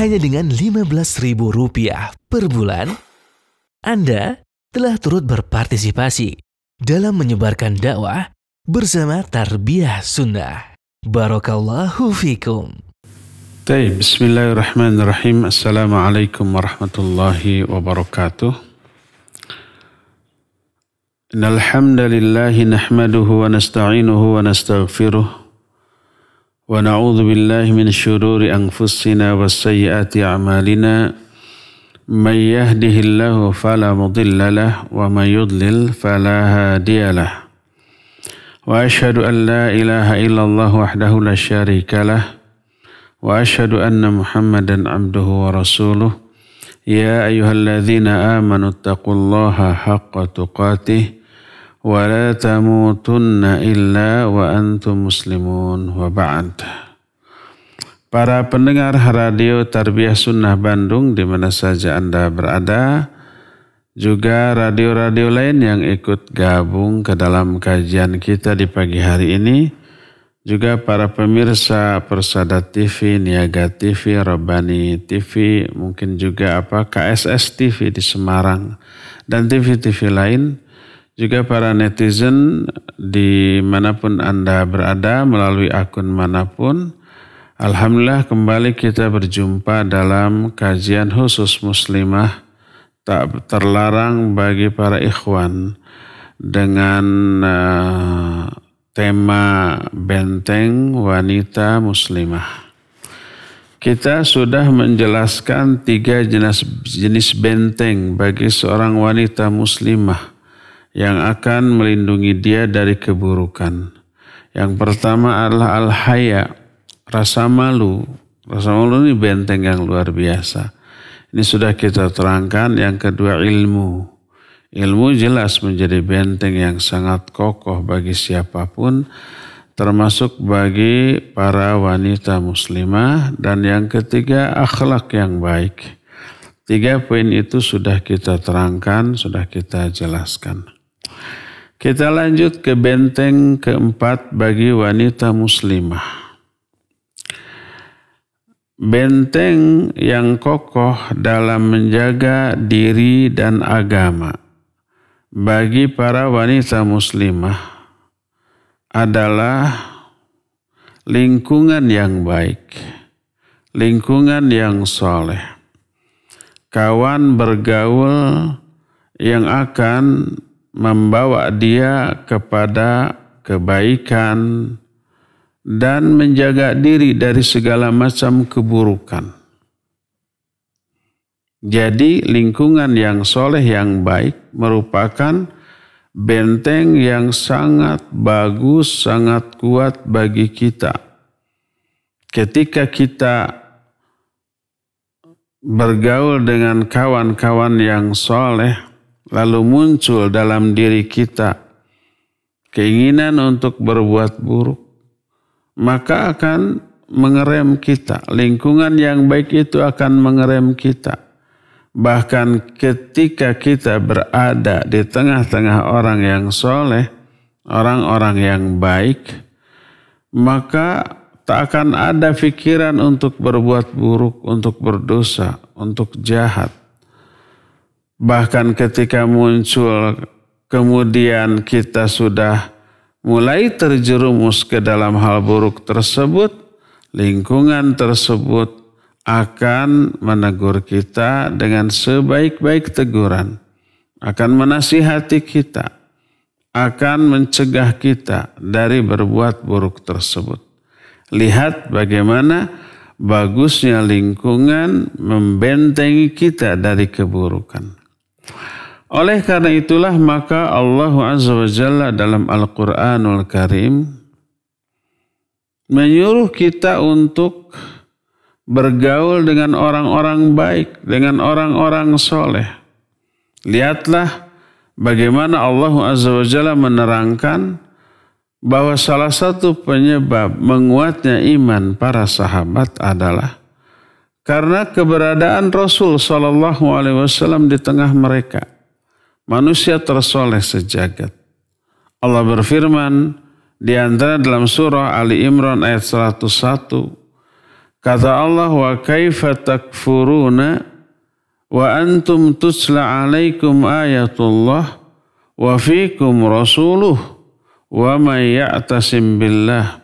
hanya dengan Rp15.000 per bulan, Anda telah turut berpartisipasi dalam menyebarkan dakwah bersama Tarbiyah Sunnah. Barakallahu fikum. Bismillahirrahmanirrahim. Assalamualaikum warahmatullahi wabarakatuh. Innal hamdalillahi nahmaduhu wa nasta'inuhu wa nastaghfiruh wa na'udzu billahi min syururi anfusina was sayyiati a'malina. May yahdihillahu fala mudilla lahu wa may yudlil fala hadiya lahu. Wa asyhadu an la ilaha illallah wahdahu la syarika lahu wa asyhadu anna Muhammadan abduhu wa rasuluh. Ya ayyuhalladzina amanu taqullaha haqqa tuqatih wa la tamutunna illa wa antum muslimun wa ba'd. Para pendengar radio Tarbiyah Sunnah Bandung di mana saja Anda berada, juga radio-radio lain yang ikut gabung ke dalam kajian kita di pagi hari ini, juga para pemirsa Persada TV, Niaga TV, Rabbani TV, mungkin juga KSS TV di Semarang, dan TV-TV lain, juga para netizen dimanapun Anda berada melalui akun manapun. Alhamdulillah kembali kita berjumpa dalam kajian khusus muslimah tak terlarang bagi para ikhwan dengan tema benteng wanita muslimah. Kita sudah menjelaskan 3 jenis benteng bagi seorang wanita muslimah yang akan melindungi dia dari keburukan. Yang pertama adalah al-haya, rasa malu. Rasa malu ini benteng yang luar biasa. Ini sudah kita terangkan. Yang kedua ilmu. Ilmu jelas menjadi benteng yang sangat kokoh bagi siapapun, termasuk bagi para wanita muslimah. Dan yang ketiga akhlak yang baik. 3 poin itu sudah kita terangkan, sudah kita jelaskan. Kita lanjut ke benteng keempat bagi wanita muslimah. Benteng yang kokoh dalam menjaga diri dan agama bagi para wanita muslimah adalah lingkungan yang baik, lingkungan yang soleh, kawan bergaul yang akan membawa dia kepada kebaikan dan menjaga diri dari segala macam keburukan. Jadi lingkungan yang soleh yang baik merupakan benteng yang sangat bagus, sangat kuat bagi kita. Ketika kita bergaul dengan kawan-kawan yang soleh, lalu muncul dalam diri kita keinginan untuk berbuat buruk, maka akan mengerem kita. Lingkungan yang baik itu akan mengerem kita. Bahkan ketika kita berada di tengah-tengah orang yang soleh, orang-orang yang baik, maka tak akan ada pikiran untuk berbuat buruk, untuk berdosa, untuk jahat. Bahkan ketika muncul kemudian kita sudah mulai terjerumus ke dalam hal buruk tersebut, lingkungan tersebut akan menegur kita dengan sebaik-baik teguran, akan menasihati kita, akan mencegah kita dari berbuat buruk tersebut. Lihat bagaimana bagusnya lingkungan membentengi kita dari keburukan. Oleh karena itulah maka Allah Azza wa Jalla dalam Al-Quranul Karim menyuruh kita untuk bergaul dengan orang-orang baik, dengan orang-orang soleh. Lihatlah bagaimana Allah Azza wa Jalla menerangkan bahwa salah satu penyebab menguatnya iman para sahabat adalah karena keberadaan Rasul SAW di tengah mereka. Manusia tersoleh sejagat. Allah berfirman di antara dalam surah Ali Imran ayat 101, Kata Allah, wa kaifa takfuruna wa antum tusla alaikum ayatullah wa fikum rasuluh wa may ya'tasim billah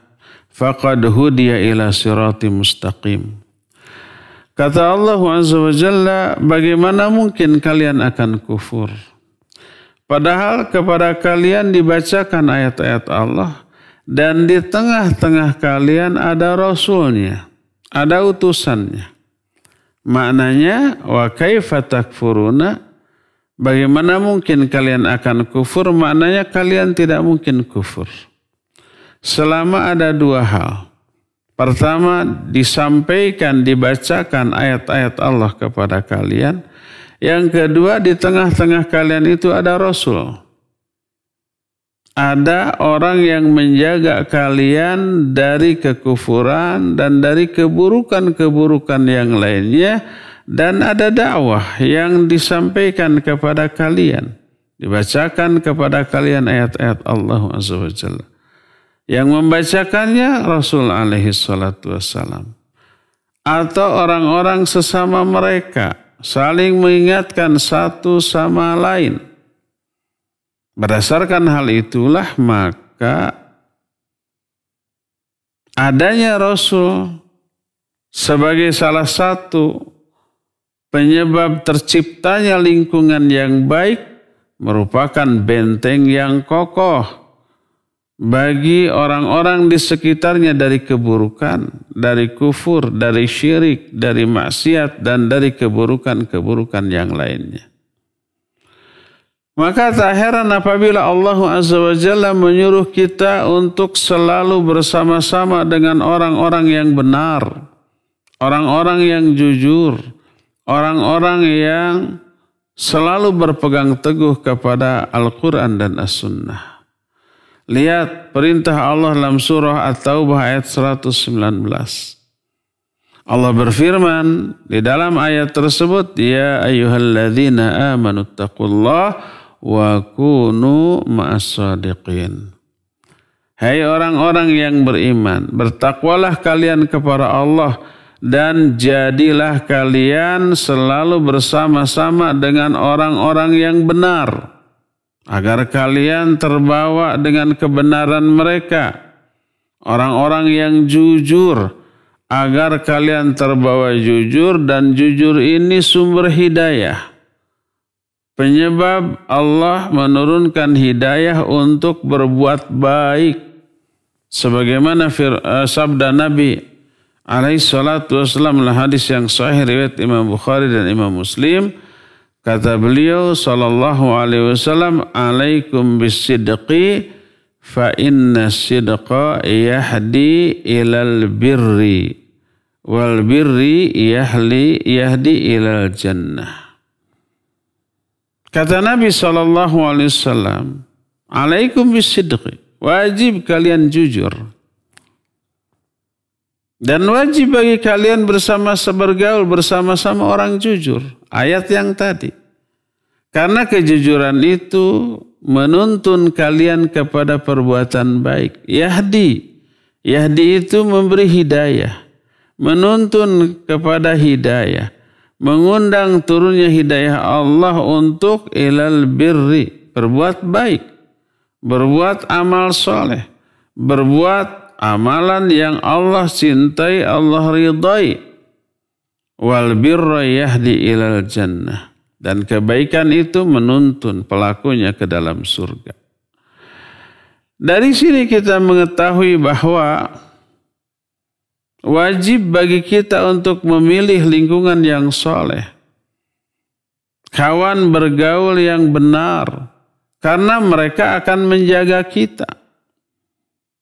faqad hudiya ila sirati mustaqim. Kata Allah Azza wa Jalla, bagaimana mungkin kalian akan kufur? Padahal kepada kalian dibacakan ayat-ayat Allah dan di tengah-tengah kalian ada Rasulnya, ada utusannya. Maknanya, wa kaifa takfuruna, bagaimana mungkin kalian akan kufur? Maknanya kalian tidak mungkin kufur. Selama ada dua hal. Pertama, disampaikan, dibacakan ayat-ayat Allah kepada kalian. Yang kedua, di tengah-tengah kalian itu ada Rasul. Ada orang yang menjaga kalian dari kekufuran dan dari keburukan-keburukan yang lainnya. Dan ada dakwah yang disampaikan kepada kalian. Dibacakan kepada kalian ayat-ayat Allah Azza wa Jalla. Yang membacakannya Rasul alaihi salatu wassalam. Atau orang-orang sesama mereka saling mengingatkan satu sama lain. Berdasarkan hal itulah maka adanya Rasul sebagai salah satu penyebab terciptanya lingkungan yang baik merupakan benteng yang kokoh bagi orang-orang di sekitarnya dari keburukan, dari kufur, dari syirik, dari maksiat, dan dari keburukan-keburukan yang lainnya. Maka tak heran apabila Allah Azza wa Jalla menyuruh kita untuk selalu bersama-sama dengan orang-orang yang benar, orang-orang yang jujur, orang-orang yang selalu berpegang teguh kepada Al-Quran dan As-Sunnah. Lihat perintah Allah dalam surah At-Taubah ayat 119. Allah berfirman di dalam ayat tersebut, ya ayyuhalladzina amanu taqullaha wa kunu ma'as-sadiqin. Hai orang-orang yang beriman, bertakwalah kalian kepada Allah dan jadilah kalian selalu bersama-sama dengan orang-orang yang benar, agar kalian terbawa dengan kebenaran mereka. Orang-orang yang jujur, agar kalian terbawa jujur, dan jujur ini sumber hidayah. Penyebab Allah menurunkan hidayah untuk berbuat baik. Sebagaimana sabda Nabi alaihi salatu wassalam dalam hadis yang sahih riwayat Imam Bukhari dan Imam Muslim. Kata beliau sallallahu alaihi wasallam, alaikum bisidqi fa inna sidqa yahdi ilal birri wal birri yahdi ilal jannah. Kata Nabi SAW, alaikum bisidqi, wajib kalian jujur. Dan wajib bagi kalian bergaul bersama-sama orang jujur. Ayat yang tadi. Karena kejujuran itu menuntun kalian kepada perbuatan baik. Yahdi itu memberi hidayah. Menuntun kepada hidayah. Mengundang turunnya hidayah Allah untuk ilal birri, berbuat baik, berbuat amal soleh, berbuat amalan yang Allah cintai, Allah ridai. Wal birra yahdi ilal jannah, dan kebaikan itu menuntun pelakunya ke dalam surga. Dari sini kita mengetahui bahwa wajib bagi kita untuk memilih lingkungan yang soleh. Kawan bergaul yang benar. Karena mereka akan menjaga kita.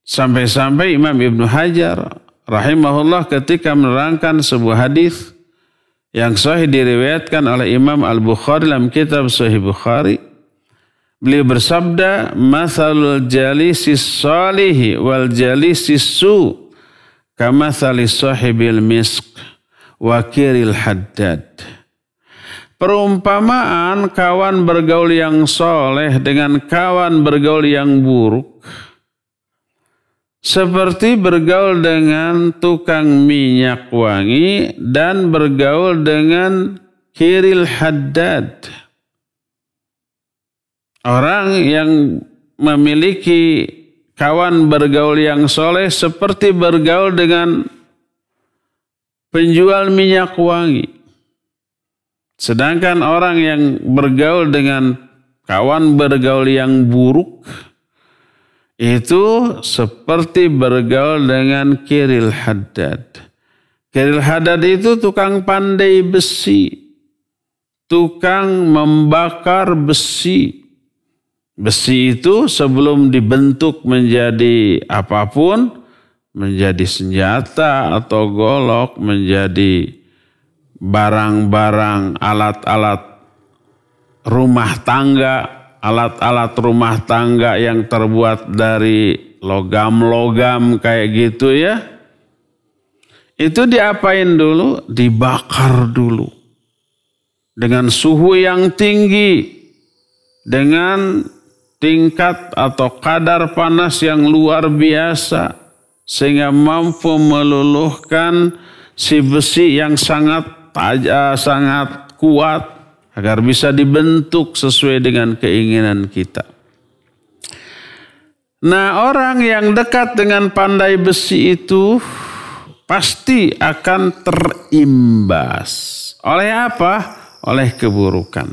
Sampai-sampai Imam Ibnu Hajar rahimahullah ketika menerangkan sebuah hadis yang sahih diriwayatkan oleh Imam Al-Bukhari dalam kitab Sahih Bukhari. Beliau bersabda, "Matsalul jalisis salihi wal jalisis su' kamathali sahibil misk wa kiril haddad." Perumpamaan kawan bergaul yang soleh dengan kawan bergaul yang buruk seperti bergaul dengan tukang minyak wangi dan bergaul dengan kiril haddad. Orang yang memiliki kawan bergaul yang soleh seperti bergaul dengan penjual minyak wangi. Sedangkan orang yang bergaul dengan kawan bergaul yang buruk itu seperti bergaul dengan kiril haddad. Kiril haddad itu tukang pandai besi, tukang membakar besi. Besi itu sebelum dibentuk menjadi apapun, menjadi senjata atau golok, menjadi barang-barang, alat-alat rumah tangga, alat-alat rumah tangga yang terbuat dari logam-logam kayak gitu ya. Itu diapain dulu? Dibakar dulu. Dengan suhu yang tinggi. Dengan tingkat atau kadar panas yang luar biasa. Sehingga mampu meluluhkan si besi yang sangat kuat. Agar bisa dibentuk sesuai dengan keinginan kita. Nah, orang yang dekat dengan pandai besi itu pasti akan terimbas. Oleh apa? Oleh keburukan.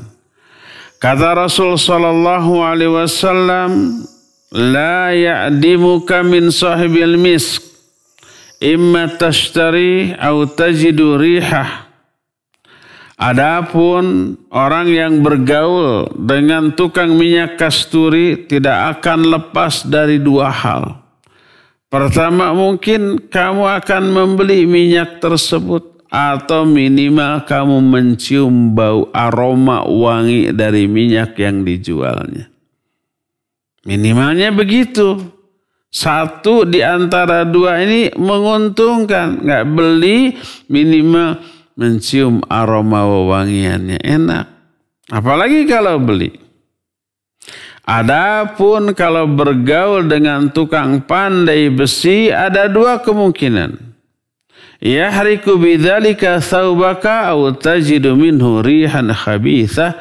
Kata Rasul sallallahu alaihi wasallam, la ya'dimuka min sahibil misk, imma tashtari au tajidu rihah. Adapun orang yang bergaul dengan tukang minyak kasturi tidak akan lepas dari dua hal. Pertama, mungkin kamu akan membeli minyak tersebut atau minimal kamu mencium bau aroma wangi dari minyak yang dijualnya. Minimalnya begitu. Satu di antara dua ini menguntungkan. Nggak beli, minimal mencium aroma wewangiannya enak. Apalagi kalau beli. Adapun kalau bergaul dengan tukang pandai besi ada dua kemungkinan. Yahriku bidzalika thawbaka aw tajidu minhu rihan khabithah.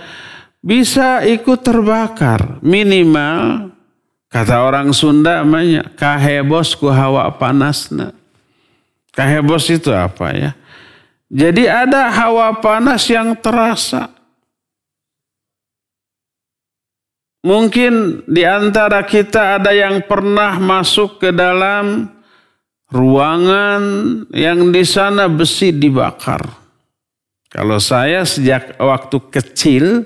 Bisa ikut terbakar. Minimal kata orang Sunda namanya kahebos ku hawa panasna. Kahebos itu apa ya? Jadi ada hawa panas yang terasa. Mungkin di antara kita ada yang pernah masuk ke dalam ruangan yang di sana besi dibakar. Kalau saya sejak waktu kecil,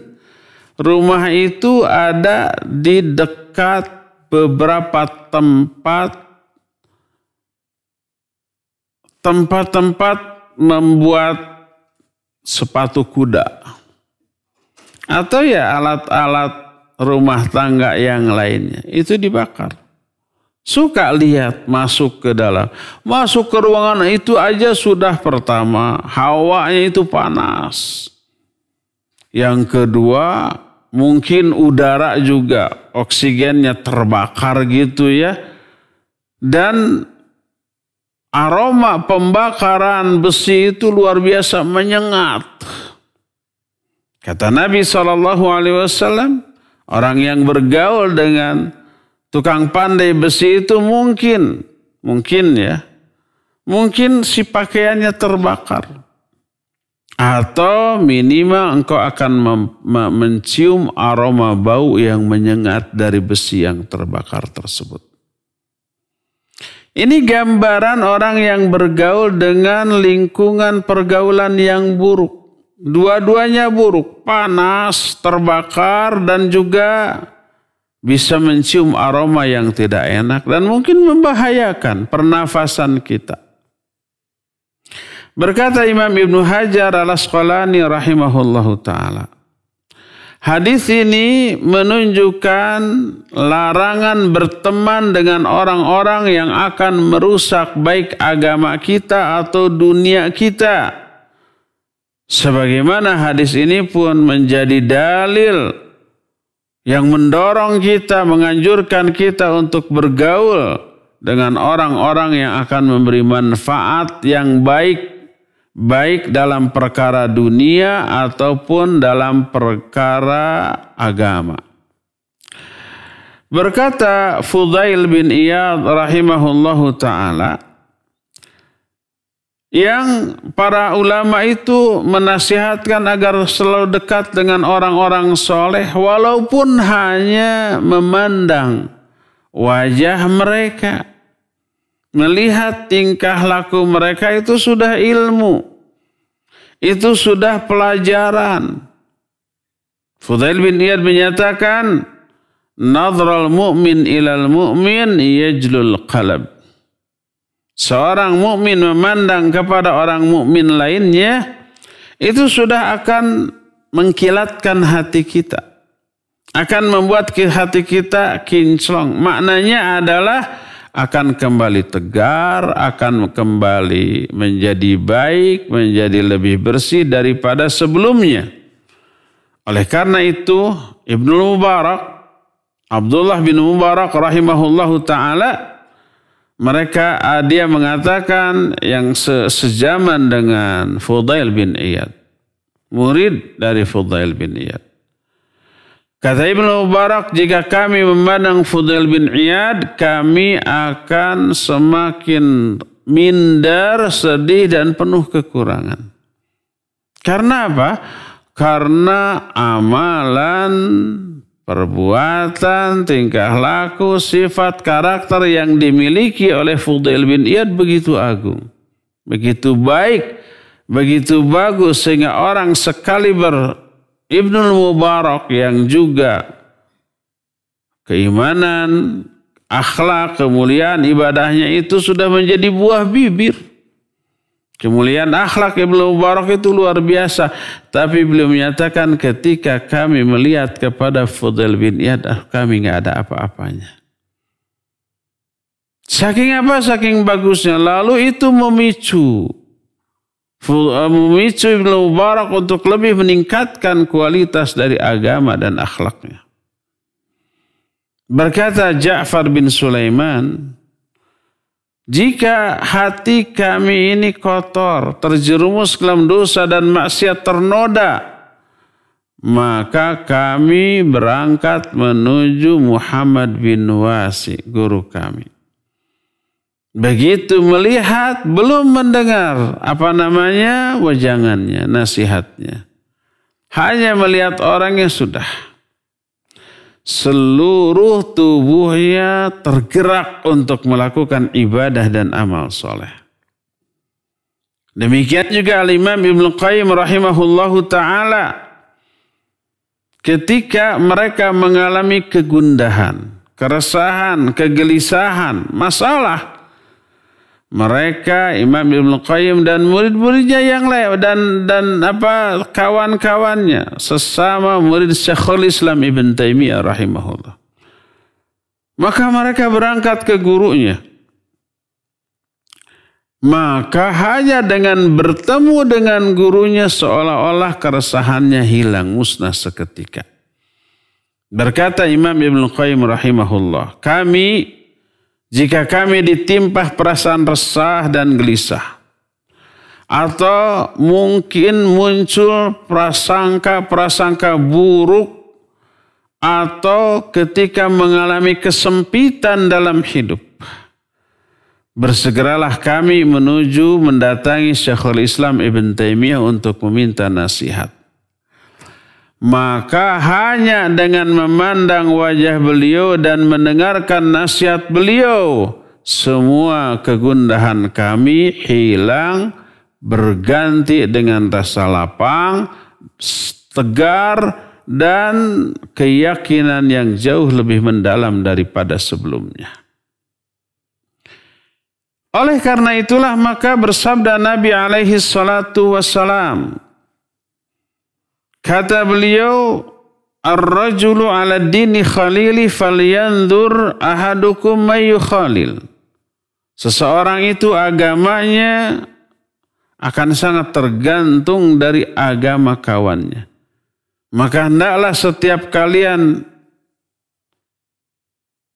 rumah itu ada di dekat beberapa tempat membuat sepatu kuda atau ya alat-alat rumah tangga yang lainnya itu dibakar. Suka lihat masuk ke dalam, masuk ke ruangan itu aja sudah pertama hawanya itu panas. Yang kedua mungkin udara juga oksigennya terbakar gitu ya. Dan aroma pembakaran besi itu luar biasa menyengat. Kata Nabi SAW, orang yang bergaul dengan tukang pandai besi itu mungkin si pakaiannya terbakar. Atau minimal engkau akan mencium aroma bau yang menyengat dari besi yang terbakar tersebut. Ini gambaran orang yang bergaul dengan lingkungan pergaulan yang buruk. Dua-duanya buruk, panas, terbakar, dan juga bisa mencium aroma yang tidak enak dan mungkin membahayakan pernafasan kita. Berkata Imam Ibnu Hajar al-Asqalani rahimahullahu ta'ala, hadis ini menunjukkan larangan berteman dengan orang-orang yang akan merusak baik agama kita atau dunia kita. Sebagaimana hadis ini pun menjadi dalil yang mendorong kita, menganjurkan kita untuk bergaul dengan orang-orang yang akan memberi manfaat yang baik dalam perkara dunia ataupun dalam perkara agama. Berkata Fudail bin Iyad rahimahullahu ta'ala, yang para ulama itu menasihatkan agar selalu dekat dengan orang-orang soleh walaupun hanya memandang wajah mereka, melihat tingkah laku mereka itu sudah ilmu, itu sudah pelajaran. Fudail bin Iyad menyatakan, nadral mu'min ilal mu'min yajlul qalb. Seorang mukmin memandang kepada orang mukmin lainnya itu sudah akan mengkilatkan hati kita, akan membuat hati kita kinclong. Maknanya adalah akan kembali tegar, akan kembali menjadi baik, menjadi lebih bersih daripada sebelumnya. Oleh karena itu Ibnu Mubarak, Abdullah bin Mubarak rahimahullahu ta'ala, dia mengatakan yang sejaman dengan Fudail bin Iyad, murid dari Fudail bin Iyad. Kata Ibnu Mubarak, jika kami memandang Fudail bin Iyad, kami akan semakin minder, sedih dan penuh kekurangan. Karena apa? Karena amalan, perbuatan, tingkah laku, sifat, karakter yang dimiliki oleh Fudail bin Iyad begitu agung, begitu baik, begitu bagus, sehingga orang sekaliber Ibnu Mubarak yang juga keimanan, akhlak, kemuliaan ibadahnya itu sudah menjadi buah bibir. Kemuliaan akhlak Ibnu Mubarak itu luar biasa. Tapi beliau menyatakan, ketika kami melihat kepada Fudail bin Iyad, kami nggak ada apa-apanya. Saking apa? Saking bagusnya. Lalu itu memicu Ibnu Mubarak untuk lebih meningkatkan kualitas dari agama dan akhlaknya. Berkata Ja'far bin Sulaiman, jika hati kami ini kotor, terjerumus dalam dosa dan maksiat, ternoda, maka kami berangkat menuju Muhammad bin Wasi, guru kami. Begitu melihat, belum mendengar wejangannya, nasihatnya. Hanya melihat orangnya sudah. Seluruh tubuhnya tergerak untuk melakukan ibadah dan amal soleh. Demikian juga Al-Imam Ibnu Qayyim rahimahullahu ta'ala, ketika mereka mengalami kegundahan, keresahan, kegelisahan, masalah, mereka Imam Ibnu Qayyim dan murid-muridnya yang lain dan kawan-kawannya, sesama murid Syekhul Islam Ibn Taimiyah rahimahullah, maka mereka berangkat ke gurunya. Maka hanya dengan bertemu dengan gurunya seolah-olah keresahannya hilang, musnah seketika. Berkata Imam Ibnu Qayyim rahimahullah, jika kami ditimpa perasaan resah dan gelisah, atau mungkin muncul prasangka buruk, atau ketika mengalami kesempitan dalam hidup, bersegeralah kami mendatangi Syekhul Islam Ibn Taimiyah untuk meminta nasihat. Maka hanya dengan memandang wajah beliau dan mendengarkan nasihat beliau, semua kegundahan kami hilang, berganti dengan rasa lapang, tegar, dan keyakinan yang jauh lebih mendalam daripada sebelumnya. Oleh karena itulah maka bersabda Nabi alaihi salatu wassalam, kata beliau, ar-rajulu ala dini khalili falyanzur ahadukum may yukhalil. Seseorang itu agamanya akan sangat tergantung dari agama kawannya. Maka hendaklah setiap kalian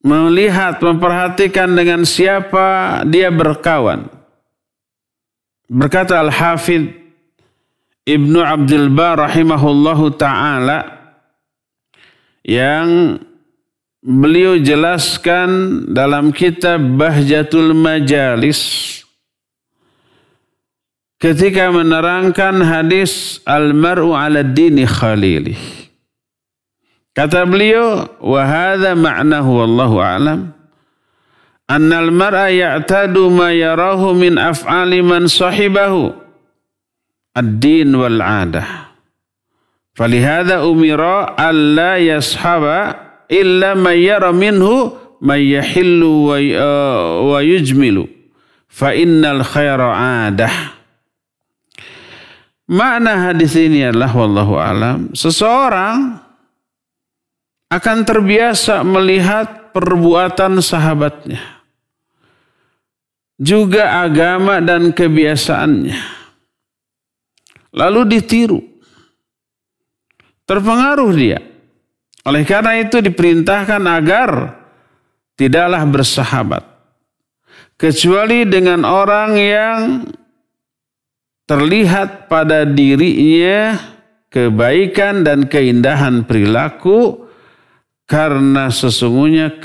melihat, memperhatikan dengan siapa dia berkawan. Berkata Al-Hafidh Ibnu Abdul Bar rahimahullahu ta'ala, yang beliau jelaskan dalam kitab Bahjatul Majalis ketika menerangkan hadis al-mar'u 'ala dini khalilih. Kata beliau, wa hadza ma'nahu wallahu a'lam, annal mar'a ya'tadu ma yarahu min af'ali man sahibahu ad-din wal 'adah. Falihada umira alla yashaba illa man yara minhu man yahillu wa yujmilu fa innal khaira 'adah. Makna hadis ini adalah wallahu alam, seseorang akan terbiasa melihat perbuatan sahabatnya, juga agama dan kebiasaannya, lalu ditiru, terpengaruh dia. Oleh karena itu diperintahkan agar tidaklah bersahabat kecuali dengan orang yang terlihat pada dirinya kebaikan dan keindahan perilaku, karena sesungguhnya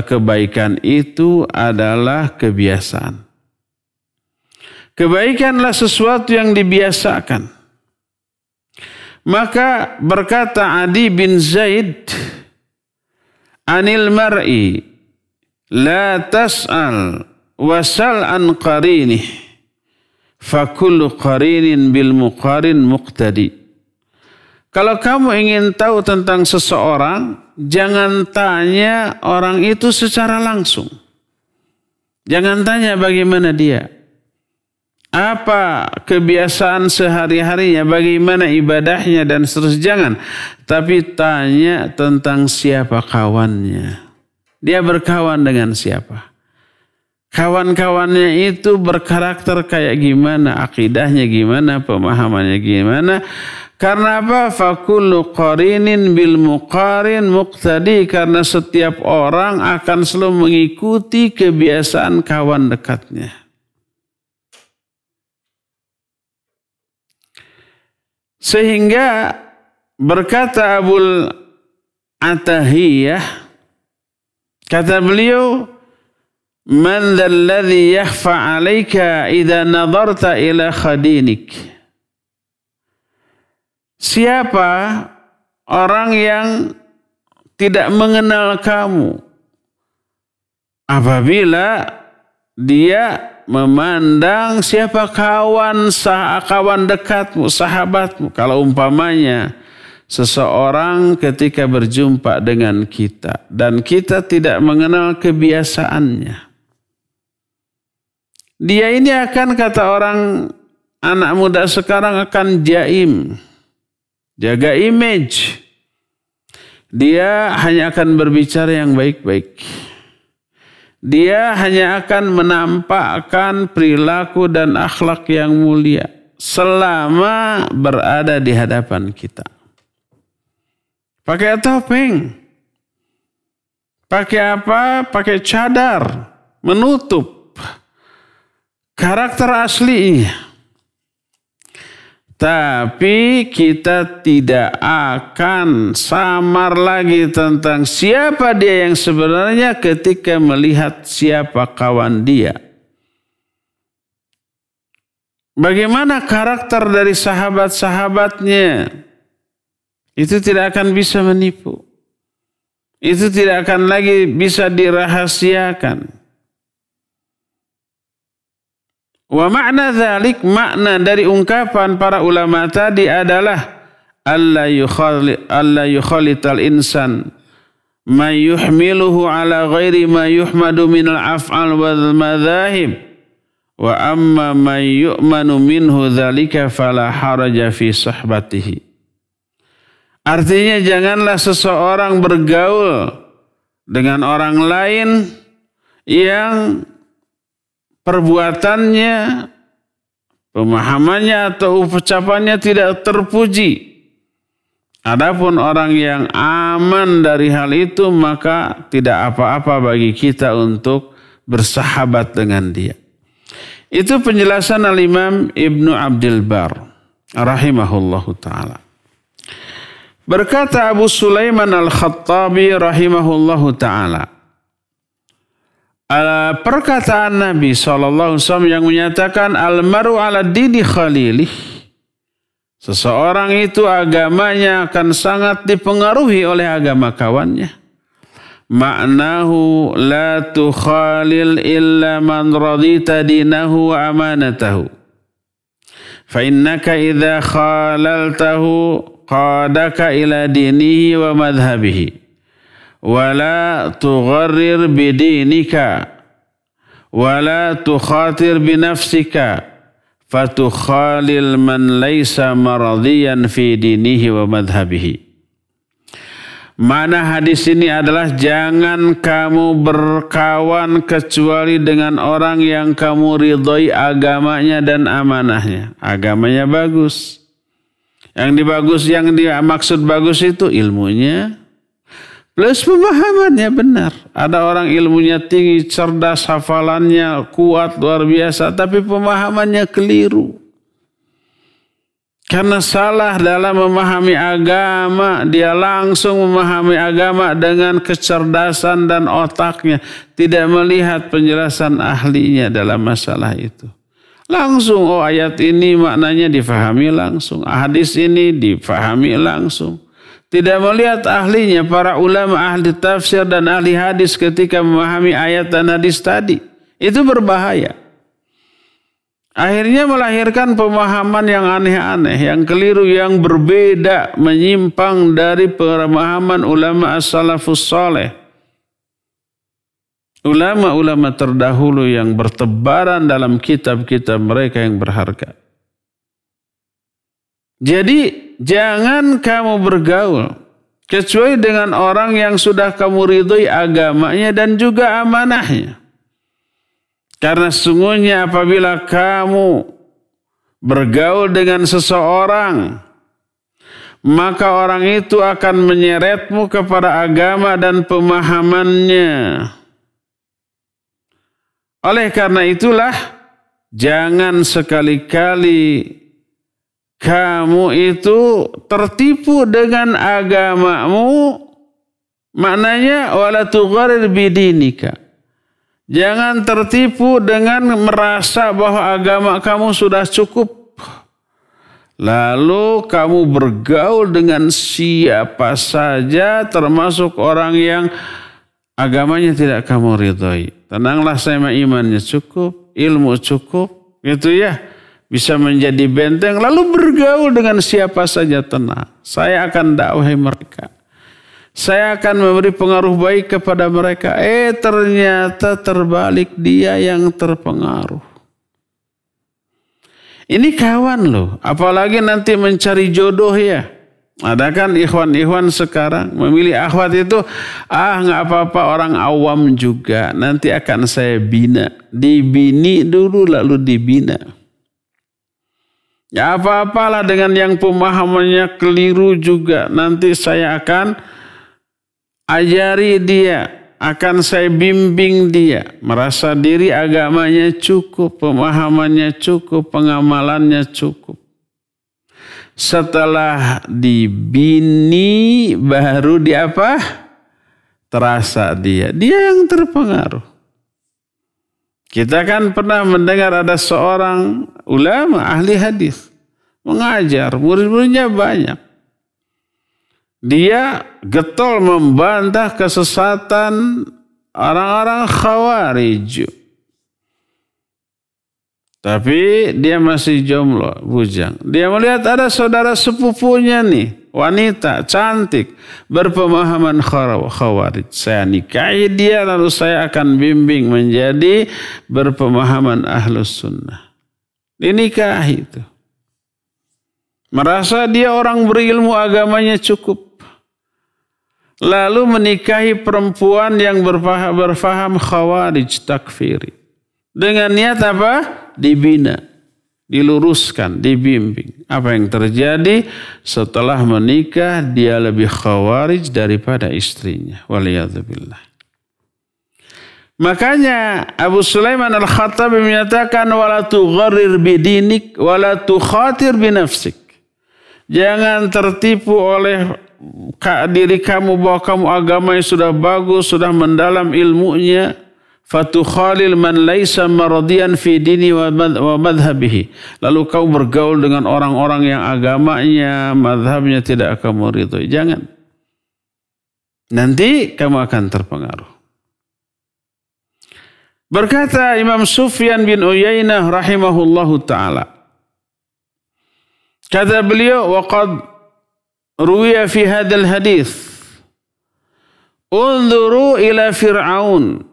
kebaikan itu adalah kebiasaan. Kebaikanlah sesuatu yang dibiasakan. Maka berkata Adi bin Zaid, anil mar'i la tas'al wasal an qarinih fa kullu qarinin bil muqarin muqtadi. Kalau kamu ingin tahu tentang seseorang, jangan tanya orang itu secara langsung. Jangan tanya bagaimana dia, apa kebiasaan sehari-harinya, bagaimana ibadahnya dan seterusnya. Jangan. Tapi tanya tentang siapa kawannya. Dia berkawan dengan siapa. Kawan-kawannya itu berkarakter kayak gimana, akidahnya gimana, pemahamannya gimana. Karena apa? Fakullu qarinin bil muqarin muqtadi. Karena setiap orang akan selalu mengikuti kebiasaan kawan dekatnya. Sehingga berkata Abul Atahiyah, kata beliau, man dzalladzi yakhfa 'alaika idza nadarta ila khadinik. Siapa orang yang tidak mengenal kamu apabila dia memandang siapa kawan dekatmu, sahabatmu. Kalau umpamanya seseorang ketika berjumpa dengan kita dan kita tidak mengenal kebiasaannya, dia ini akan, kata orang anak muda sekarang, akan jaim, jaga image. Dia hanya akan berbicara yang baik-baik. Dia hanya akan menampakkan perilaku dan akhlak yang mulia selama berada di hadapan kita. Pakai topeng, pakai apa? Pakai cadar, menutup karakter aslinya. Tapi kita tidak akan samar lagi tentang siapa dia yang sebenarnya ketika melihat siapa kawan dia. Bagaimana karakter dari sahabat-sahabatnya, itu tidak akan bisa menipu. Itu tidak akan lagi bisa dirahasiakan. Wa makna dzalik, makna dari ungkapan para ulama tadi adalah alla yukhalital insan ma yuhmiluhu ala ghairi ma yuhmadu minal af'al wal madzahib wa amma ma yu'manu minhu dzalika fala haraja fi sahbatihi. Artinya janganlah seseorang bergaul dengan orang lain yang perbuatannya, pemahamannya atau ucapannya tidak terpuji Adapun orang yang aman dari hal itu, maka tidak apa-apa bagi kita untuk bersahabat dengan dia. Itu penjelasan Al-Imam Ibnu Abdul Bar rahimahullahu ta'ala. Berkata Abu Sulaiman Al-Khattabi rahimahullahu ta'ala, perkataan Nabi SAW yang menyatakan al-maru ala dini khalilih, seseorang itu agamanya akan sangat dipengaruhi oleh agama kawannya. Ma'nahu la tukhalil illa man radita dinahu wa amanatahu. Fa innaka idza khalaltahu qadaka ila dinihi wa madhhabihi. Wa la tugharrir bidinika wa la tukhatir binafsika. Fatukhalil man laysa maradiyan fi dinihi wa madhhabihi. Mana hadis ini adalah jangan kamu berkawan kecuali dengan orang yang kamu ridhoi agamanya dan amanahnya. Agamanya bagus. Yang dimaksud bagus itu ilmunya plus pemahamannya benar. Ada orang ilmunya tinggi, cerdas, hafalannya kuat, luar biasa, tapi pemahamannya keliru. Karena salah dalam memahami agama, dia langsung memahami agama dengan kecerdasan dan otaknya. Tidak melihat penjelasan ahlinya dalam masalah itu. Langsung, oh ayat ini maknanya difahami langsung. Hadis ini difahami langsung. Tidak melihat ahlinya, para ulama ahli tafsir dan ahli hadis ketika memahami ayat dan hadis tadi. Itu berbahaya. Akhirnya melahirkan pemahaman yang aneh-aneh, yang keliru, yang berbeda, menyimpang dari pemahaman ulama as-salafus saleh. Ulama-ulama terdahulu yang bertebaran dalam kitab-kitab mereka yang berharga. Jadi jangan kamu bergaul kecuali dengan orang yang sudah kamu ridhoi agamanya dan juga amanahnya. Karena sesungguhnya apabila kamu bergaul dengan seseorang, maka orang itu akan menyeretmu kepada agama dan pemahamannya. Oleh karena itulah, jangan sekali-kali kamu itu tertipu dengan agamamu, maknanya wala tugharir bidinika. Jangan tertipu dengan merasa bahwa agama kamu sudah cukup. Lalu kamu bergaul dengan siapa saja, termasuk orang yang agamanya tidak kamu ridhoi. Tenanglah, saya imannya cukup, ilmu cukup, gitu ya. Bisa menjadi benteng, lalu bergaul dengan siapa saja, tenang. Saya akan dakwahi mereka. Saya akan memberi pengaruh baik kepada mereka. Ternyata terbalik, dia yang terpengaruh. Ini kawan loh. Apalagi nanti mencari jodoh ya. Ada kan ikhwan-ikhwan sekarang memilih akhwat itu. Nggak apa-apa, orang awam juga. Nanti akan saya bina. Dibini dulu lalu dibina. Ya apa-apalah dengan yang pemahamannya keliru juga. Nanti saya akan ajari dia, akan saya bimbing dia. Merasa diri agamanya cukup, pemahamannya cukup, pengamalannya cukup. Setelah dibini baru dia apa? Terasa dia yang terpengaruh. Kita kan pernah mendengar ada seorang ulama ahli hadis mengajar, murid-muridnya banyak. Dia getol membantah kesesatan orang-orang Khawarij. Tapi dia masih jomblo, bujang. Dia melihat ada saudara sepupunya nih, wanita cantik, berpemahaman Khawarij. Saya nikahi dia, lalu saya akan bimbing menjadi berpemahaman Ahlus Sunnah. Dinikahi itu. Merasa dia orang berilmu, agamanya cukup. Lalu menikahi perempuan yang berfaham Khawarij takfiri. Dengan niat apa? Dibina. diluruskan, dibimbing. Apa yang terjadi setelah menikah dia lebih khawarij daripada istrinya. Waliyadzubillah. Makanya Abu Sulaiman Al-Khattabi menyatakan wala tugharrir bidinik wala tukhatir binafsik. Jangan tertipu oleh diri kamu bahwa kamu agama yang sudah bagus, sudah mendalam ilmunya. Fatukhalil man laisa maradiyan fi dini wa madhabihi. Lalu kau bergaul dengan orang-orang yang agamanya, madhabnya tidak kamu ridhoi. Jangan. Nanti kamu akan terpengaruh. Berkata Imam Sufyan bin Uyainah rahimahullahu ta'ala. Kata beliau, waqad ruwiya fi hadal hadith. Unzuru ila Fir'aun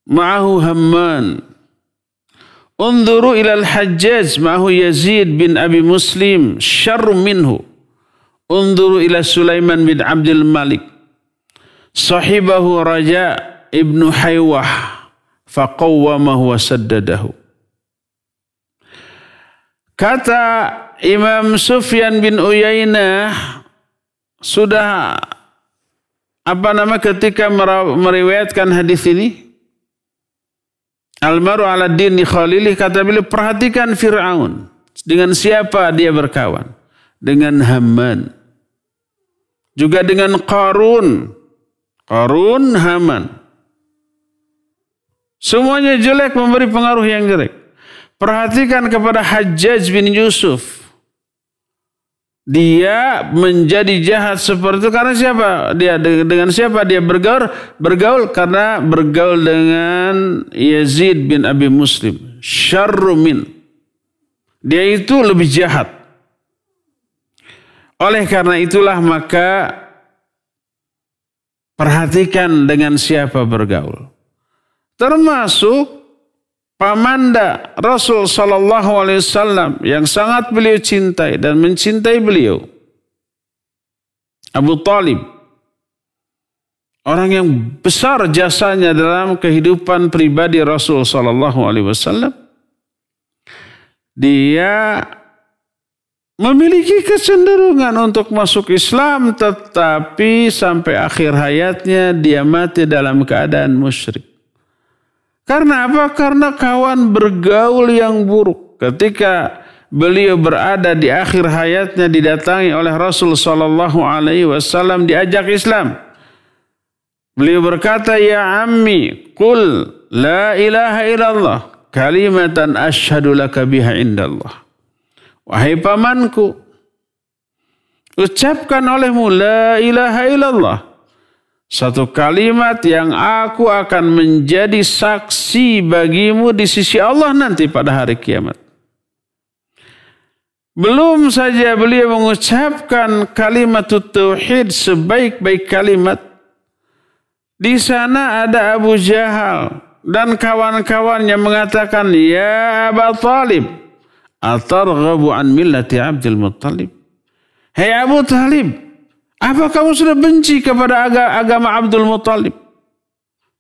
ma'ahu Hamman. Unzuru ila al-Hajjaj ma'ahu Yazid bin Abi Muslim syarr minhu. Unzuru ila Sulaiman bin Abdul Malik. Sahibahu Raja ibnu Haywah. Faqawwamahu wa saddadahu. Kata Imam Sufyan bin Uyainah sudah ketika meriwayatkan hadis ini, Al-maru ala dini khalilih, kata beliau, perhatikan Fir'aun. Dengan siapa dia berkawan? Dengan Haman. Juga dengan Qarun. Qarun, Haman. Semuanya jelek, memberi pengaruh yang jelek. Perhatikan kepada Hajjaj bin Yusuf. Dia menjadi jahat seperti itu karena siapa? Dia dengan siapa dia bergaul? Bergaul karena bergaul dengan Yazid bin Abi Muslim. Syarru min. Dia itu lebih jahat. Oleh karena itulah maka perhatikan dengan siapa bergaul. Termasuk pamanda Rasul sallallahu alaihi wasallam yang sangat beliau cintai dan mencintai beliau, Abu Talib. Orang yang besar jasanya dalam kehidupan pribadi Rasul sallallahu alaihi wasallam. Dia memiliki kecenderungan untuk masuk Islam, tetapi sampai akhir hayatnya dia mati dalam keadaan musyrik. Karena apa? Karena kawan bergaul yang buruk. Ketika beliau berada di akhir hayatnya didatangi oleh Rasul sallallahu alaihi wasallam diajak Islam. Beliau berkata, "Ya ammi, qul la ilaha illallah kalimatan asyhadu laka biha indallah." Wahai pamanku, ucapkan olehmu la ilaha illallah, satu kalimat yang aku akan menjadi saksi bagimu di sisi Allah nanti pada hari kiamat. Belum saja beliau mengucapkan kalimat tauhid sebaik-baik kalimat, di sana ada Abu Jahal dan kawan-kawannya mengatakan, "Ya Aba Talib, atarghabu an millati Abdul Muttalib?" Hei Abu Talib, apa kamu sudah benci kepada agama Abdul Muttalib?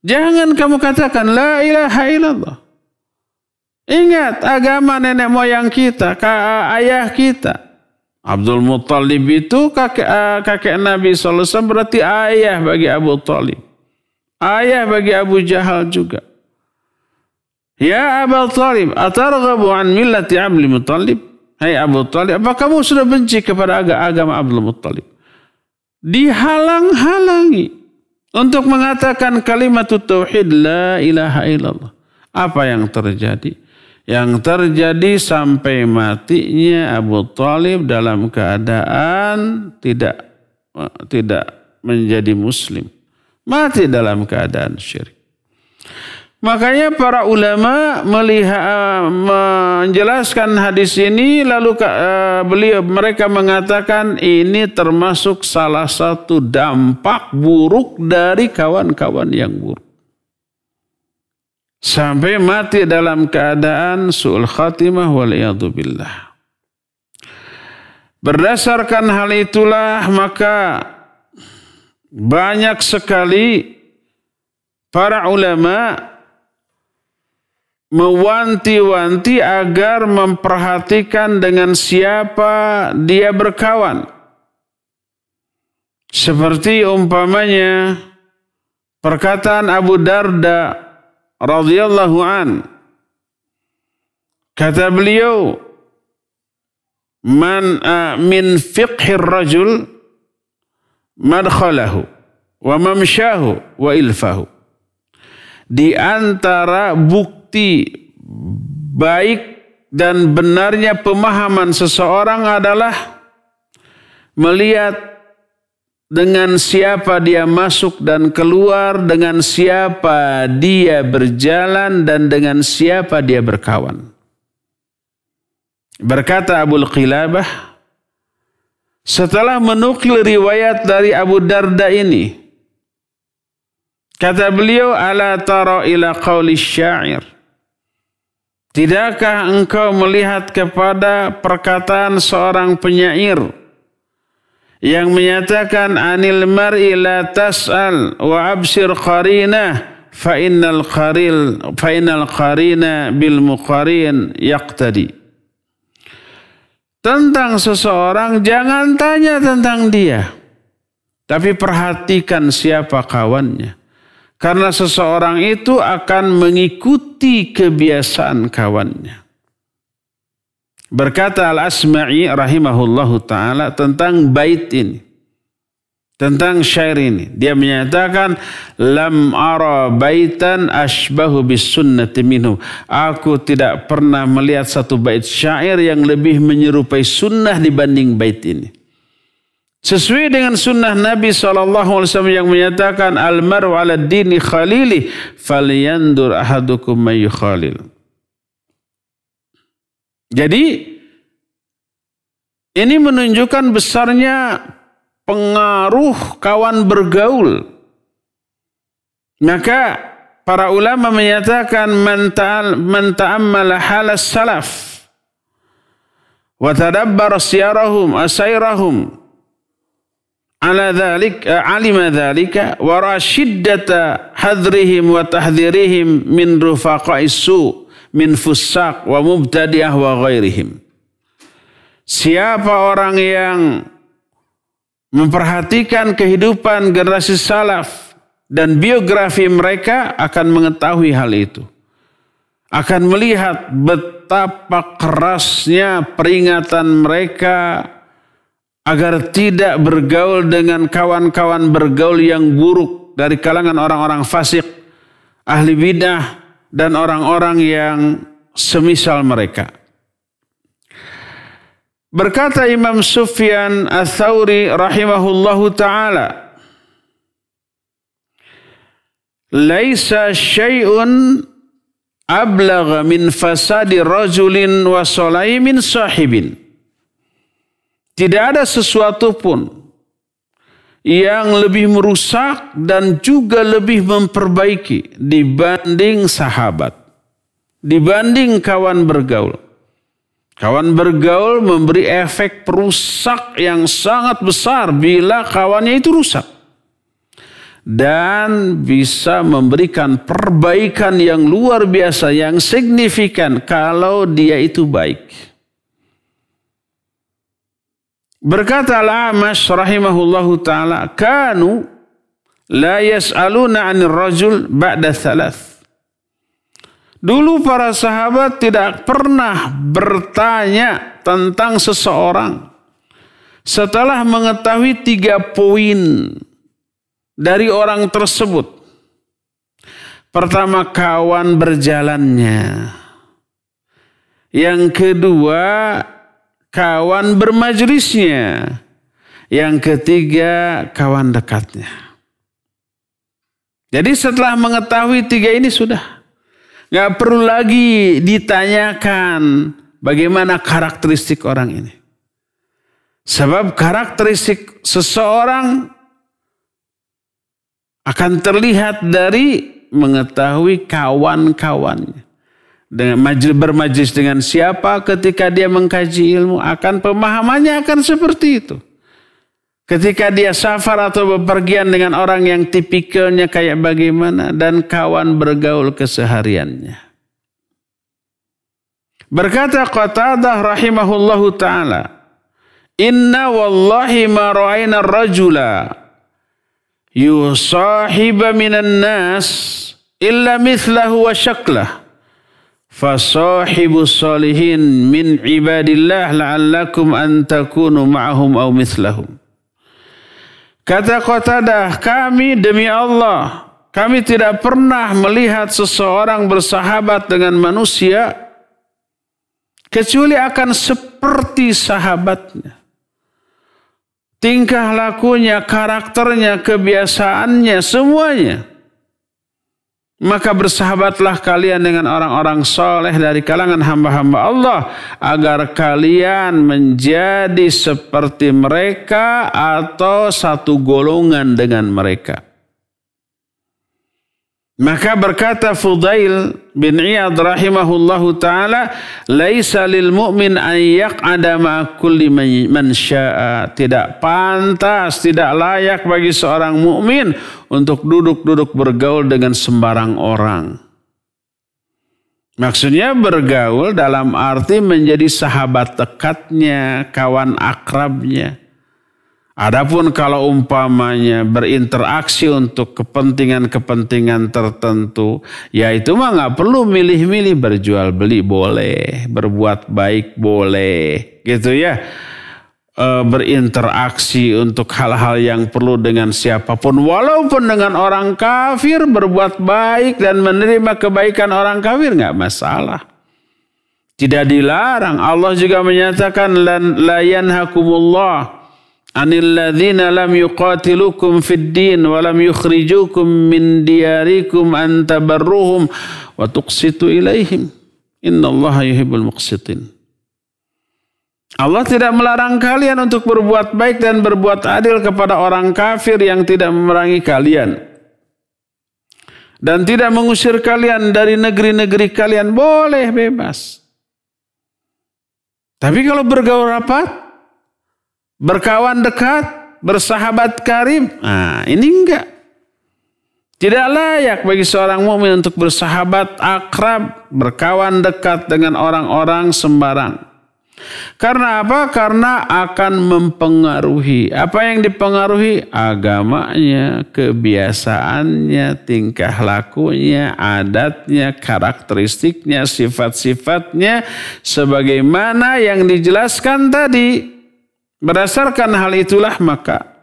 Jangan kamu katakan la ilaha illallah. Ingat agama nenek moyang kita, ayah kita. Abdul Muttalib itu kakek Nabi SAW, berarti ayah bagi Abu Talib. Ayah bagi Abu Jahal juga. Ya Abu Talib, atarghabu an millati Abdul Muttalib? Hai Abu Talib, apa kamu sudah benci kepada agama Abdul Muttalib? Dihalang-halangi untuk mengatakan kalimat tauhid la ilaha illallah. Apa yang terjadi? Yang terjadi sampai matinya Abu Talib dalam keadaan tidak menjadi muslim. Mati dalam keadaan syirik. Makanya para ulama menjelaskan hadis ini, lalu mereka mengatakan ini termasuk salah satu dampak buruk dari kawan-kawan yang buruk. Sampai mati dalam keadaan su'ul khatimah waliyadzubillah. Berdasarkan hal itulah maka banyak sekali para ulama mewanti-wanti agar memperhatikan dengan siapa dia berkawan. Seperti umpamanya perkataan Abu Darda radhiyallahu an. Kata beliau, "Man min fiqhir rajul madkhalahu wa mamsyahu wa ilfahu." Di antara bukti baik dan benarnya pemahaman seseorang adalah melihat dengan siapa dia masuk dan keluar, dengan siapa dia berjalan, dan dengan siapa dia berkawan. Berkata Abu Qilabah, setelah menukil riwayat dari Abu Darda ini, kata beliau, "Ala tara ila qauli syair." Tidakkah engkau melihat kepada perkataan seorang penyair yang menyatakan, "Anil mar'i la tas'al wa absir qarinah fa innal qarina bil muqarin yaqtadi." Tentang seseorang jangan tanya tentang dia, tapi perhatikan siapa kawannya. Karena seseorang itu akan mengikuti kebiasaan kawannya. Berkata Al-Asma'i rahimahullahu ta'ala tentang bait ini, tentang syair ini. Dia menyatakan, "Lam ara baitan ashbahu bis sunnati minhu." Aku tidak pernah melihat satu bait syair yang lebih menyerupai sunnah dibanding bait ini. Sesuai dengan sunnah Nabi SAW yang menyatakan, "Al-mar'u ala dini khalili falyandur ahadukum may yukhalil." Jadi ini menunjukkan besarnya pengaruh kawan bergaul. Maka para ulama menyatakan, man ta'ammala halas salaf wa tadabbara siyarahum asairahum ala dhalik alima dhalika wa rashiddata hadrihim wa tahdhirihim min rufaqa'is su min fussaq wa mubtadi'ah wa ghairihim. Siapa orang yang memperhatikan kehidupan generasi salaf dan biografi mereka akan mengetahui hal itu. Akan melihat betapa kerasnya peringatan mereka agar tidak bergaul dengan kawan-kawan bergaul yang buruk dari kalangan orang-orang fasik, ahli bidah, dan orang-orang yang semisal mereka. Berkata Imam Sufyan Ats-Tsauri rahimahullahu ta'ala, "Laisa syai'un ablagha min fasadi rajulin wa salai min sahibin." Tidak ada sesuatu pun yang lebih merusak dan juga lebih memperbaiki dibanding sahabat, dibanding kawan bergaul. Kawan bergaul memberi efek perusak yang sangat besar bila kawannya itu rusak. Dan bisa memberikan perbaikan yang luar biasa, yang signifikan kalau dia itu baik. Berkata Al-A'mash rahimahullahu ta'ala, "Kanu la yas'aluna 'anil rajul ba'da thalath." Dulu para sahabat tidak pernah bertanya tentang seseorang setelah mengetahui 3 poin dari orang tersebut. Pertama, kawan berjalannya. Yang kedua, kawan bermajlisnya. Yang ketiga, kawan dekatnya. Jadi setelah mengetahui 3 ini sudah. Gak perlu lagi ditanyakan bagaimana karakteristik orang ini. Sebab karakteristik seseorang akan terlihat dari mengetahui kawan-kawannya. Dengan bermajlis dengan siapa ketika dia mengkaji ilmu, akan pemahamannya akan seperti itu. Ketika dia safar atau bepergian dengan orang yang tipikalnya kayak bagaimana, dan kawan bergaul kesehariannya. Berkata Qatadah rahimahullahu ta'ala, inna wallahi ma ra'ayna rajula yusahiba minan nas illa mithlahu wa syaklah. Fasahibu salihin min ibadillah la'allakum an takunu ma'ahum aw mithlahum. Kata Qatadah, kami demi Allah, kami tidak pernah melihat seseorang bersahabat dengan manusia kecuali akan seperti sahabatnya. Tingkah lakunya, karakternya, kebiasaannya, semuanya. Maka bersahabatlah kalian dengan orang-orang soleh dari kalangan hamba-hamba Allah, agar kalian menjadi seperti mereka atau satu golongan dengan mereka. Maka berkata Fudail bin Iyad rahimahullahu ta'ala, laisa lil mu'min an yaq'ada ma'a kulli man sya'a. Tidak pantas, tidak layak bagi seorang mukmin untuk duduk-duduk bergaul dengan sembarang orang. Maksudnya bergaul dalam arti menjadi sahabat dekatnya, kawan akrabnya. Adapun kalau umpamanya berinteraksi untuk kepentingan-kepentingan tertentu, ya itu mah nggak perlu milih-milih, berjual beli boleh, berbuat baik boleh, gitu ya. Berinteraksi untuk hal-hal yang perlu dengan siapapun, walaupun dengan orang kafir, berbuat baik dan menerima kebaikan orang kafir nggak masalah. Tidak dilarang. Allah juga menyatakan la yanhakumullah anil ladzina lam yuqatilukum fid din wa lam yukhrijukum min diyarikum an tabarruhum wa tuqsitu ilaihim innallaha yuhibbul muqsitin. Allah tidak melarang kalian untuk berbuat baik dan berbuat adil kepada orang kafir yang tidak memerangi kalian dan tidak mengusir kalian dari negeri-negeri kalian, boleh, bebas. Tapi kalau bergaul rapat, berkawan dekat, bersahabat karib, nah ini enggak. Tidak layak bagi seorang mukmin untuk bersahabat akrab, berkawan dekat dengan orang-orang sembarang. Karena apa? Karena akan mempengaruhi. Apa yang dipengaruhi? Agamanya, kebiasaannya, tingkah lakunya, adatnya, karakteristiknya, sifat-sifatnya, sebagaimana yang dijelaskan tadi. Berdasarkan hal itulah maka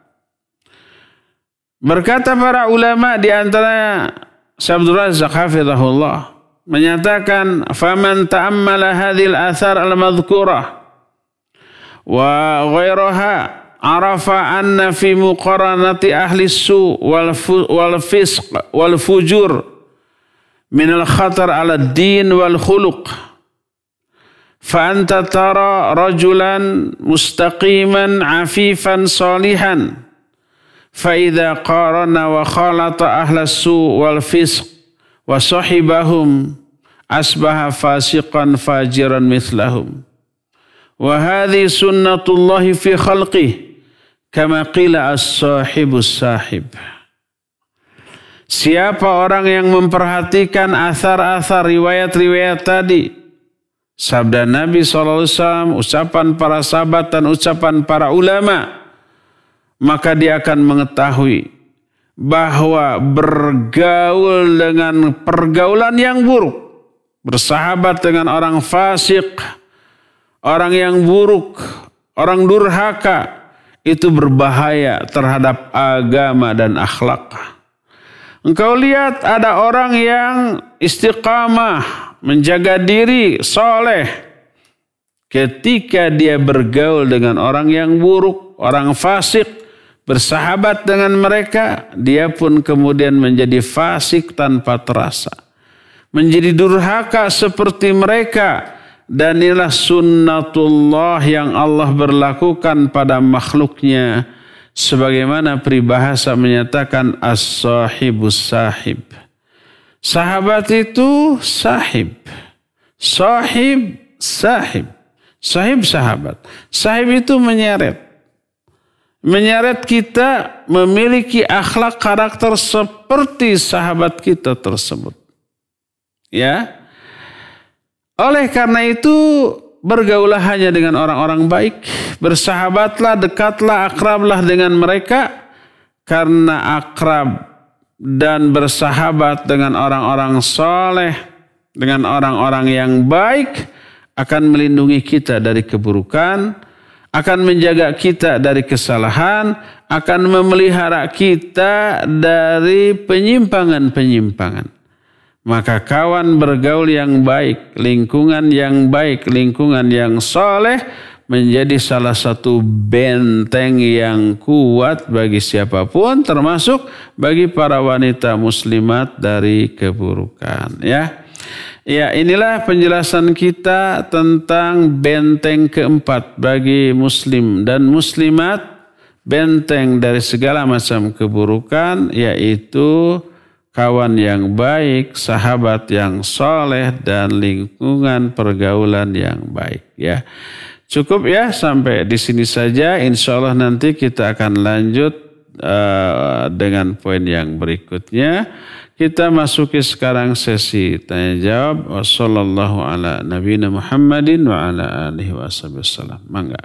berkata para ulama, di antaranya Syekh Abdul Razak hafizahullah menyatakan, faman ta'ammala hadhil athar al-madhkurah wa ghairaha arafa anna fi muqaranati ahli su wal fisq wal fujur min al-khatar ala ad-din wal khuluq. فأنت ترى رجلا مستقيما عفيفا صالحا فإذا قارن وخالط أهل السوء والفسق وصحبهم أصبح فاسقا فاجرا مثلهم وهذه سنة الله في خلقه كما قيل الصاحب الساحب. Siapa orang yang memperhatikan asar-asar riwayat-riwayat tadi, sabda Nabi SAW, ucapan para sahabat dan ucapan para ulama, maka dia akan mengetahui bahwa bergaul dengan pergaulan yang buruk, bersahabat dengan orang fasik, orang yang buruk, orang durhaka, itu berbahaya terhadap agama dan akhlak. Engkau lihat ada orang yang istiqamah, menjaga diri, soleh. Ketika dia bergaul dengan orang yang buruk, orang fasik, bersahabat dengan mereka, dia pun kemudian menjadi fasik tanpa terasa. Menjadi durhaka seperti mereka. Dan inilah sunnatullah yang Allah berlakukan pada makhluknya. Sebagaimana peribahasa menyatakan as-sahibus sahib. Sahabat itu sahib. Sahib, sahib. Sahib sahabat. Sahib itu menyeret. Menyeret kita memiliki akhlak karakter seperti sahabat kita tersebut. Ya. Oleh karena itu bergaulah hanya dengan orang-orang baik, bersahabatlah, dekatlah, akrablah dengan mereka, karena akrab dan bersahabat dengan orang-orang soleh, dengan orang-orang yang baik akan melindungi kita dari keburukan, akan menjaga kita dari kesalahan, akan memelihara kita dari penyimpangan-penyimpangan. Maka kawan bergaul yang baik, lingkungan yang soleh menjadi salah satu benteng yang kuat bagi siapapun, termasuk bagi para wanita muslimat dari keburukan. Ya, inilah penjelasan kita tentang benteng keempat bagi muslim dan muslimat, benteng dari segala macam keburukan, yaitu kawan yang baik, sahabat yang soleh, dan lingkungan pergaulan yang baik. Ya, cukup ya sampai di sini saja. Insya Allah nanti kita akan lanjut dengan poin yang berikutnya. Kita masuki sekarang sesi tanya jawab. Wassallallahu ala nabiyina Muhammadin wa ala alihi wasallam. Mangga.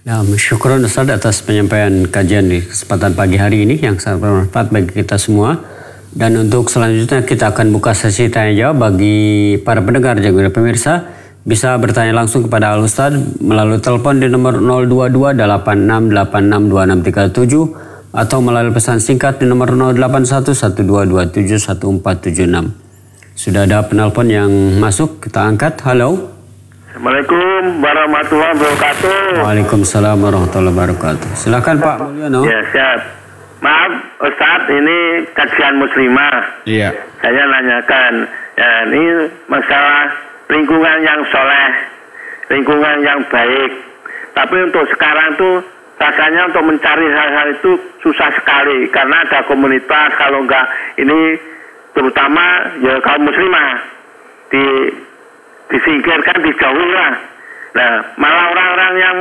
Nah, syukuran Ustaz atas penyampaian kajian di kesempatan pagi hari ini yang sangat bermanfaat bagi kita semua. Dan untuk selanjutnya kita akan buka sesi tanya jawab bagi para pendengar dan juga pemirsa. Bisa bertanya langsung kepada Al Ustaz melalui telepon di nomor 022 86862637 atau melalui pesan singkat di nomor 081122271476. Sudah ada penelpon yang masuk, kita angkat. Halo. Assalamualaikum warahmatullahi wabarakatuh. Waalaikumsalam warahmatullahi wabarakatuh. Silakan Pak Mulyono. Ya, siap. Maaf Ustadz, ini kajian muslimah. Iya. Saya nanyakan, ya, ini masalah lingkungan yang soleh, lingkungan yang baik. Tapi untuk sekarang tuh rasanya untuk mencari hal-hal itu susah sekali karena ada komunitas, kalau enggak ini terutama ya kaum muslimah disingkirkan, dijauhi lah. Nah, malah orang-orang yang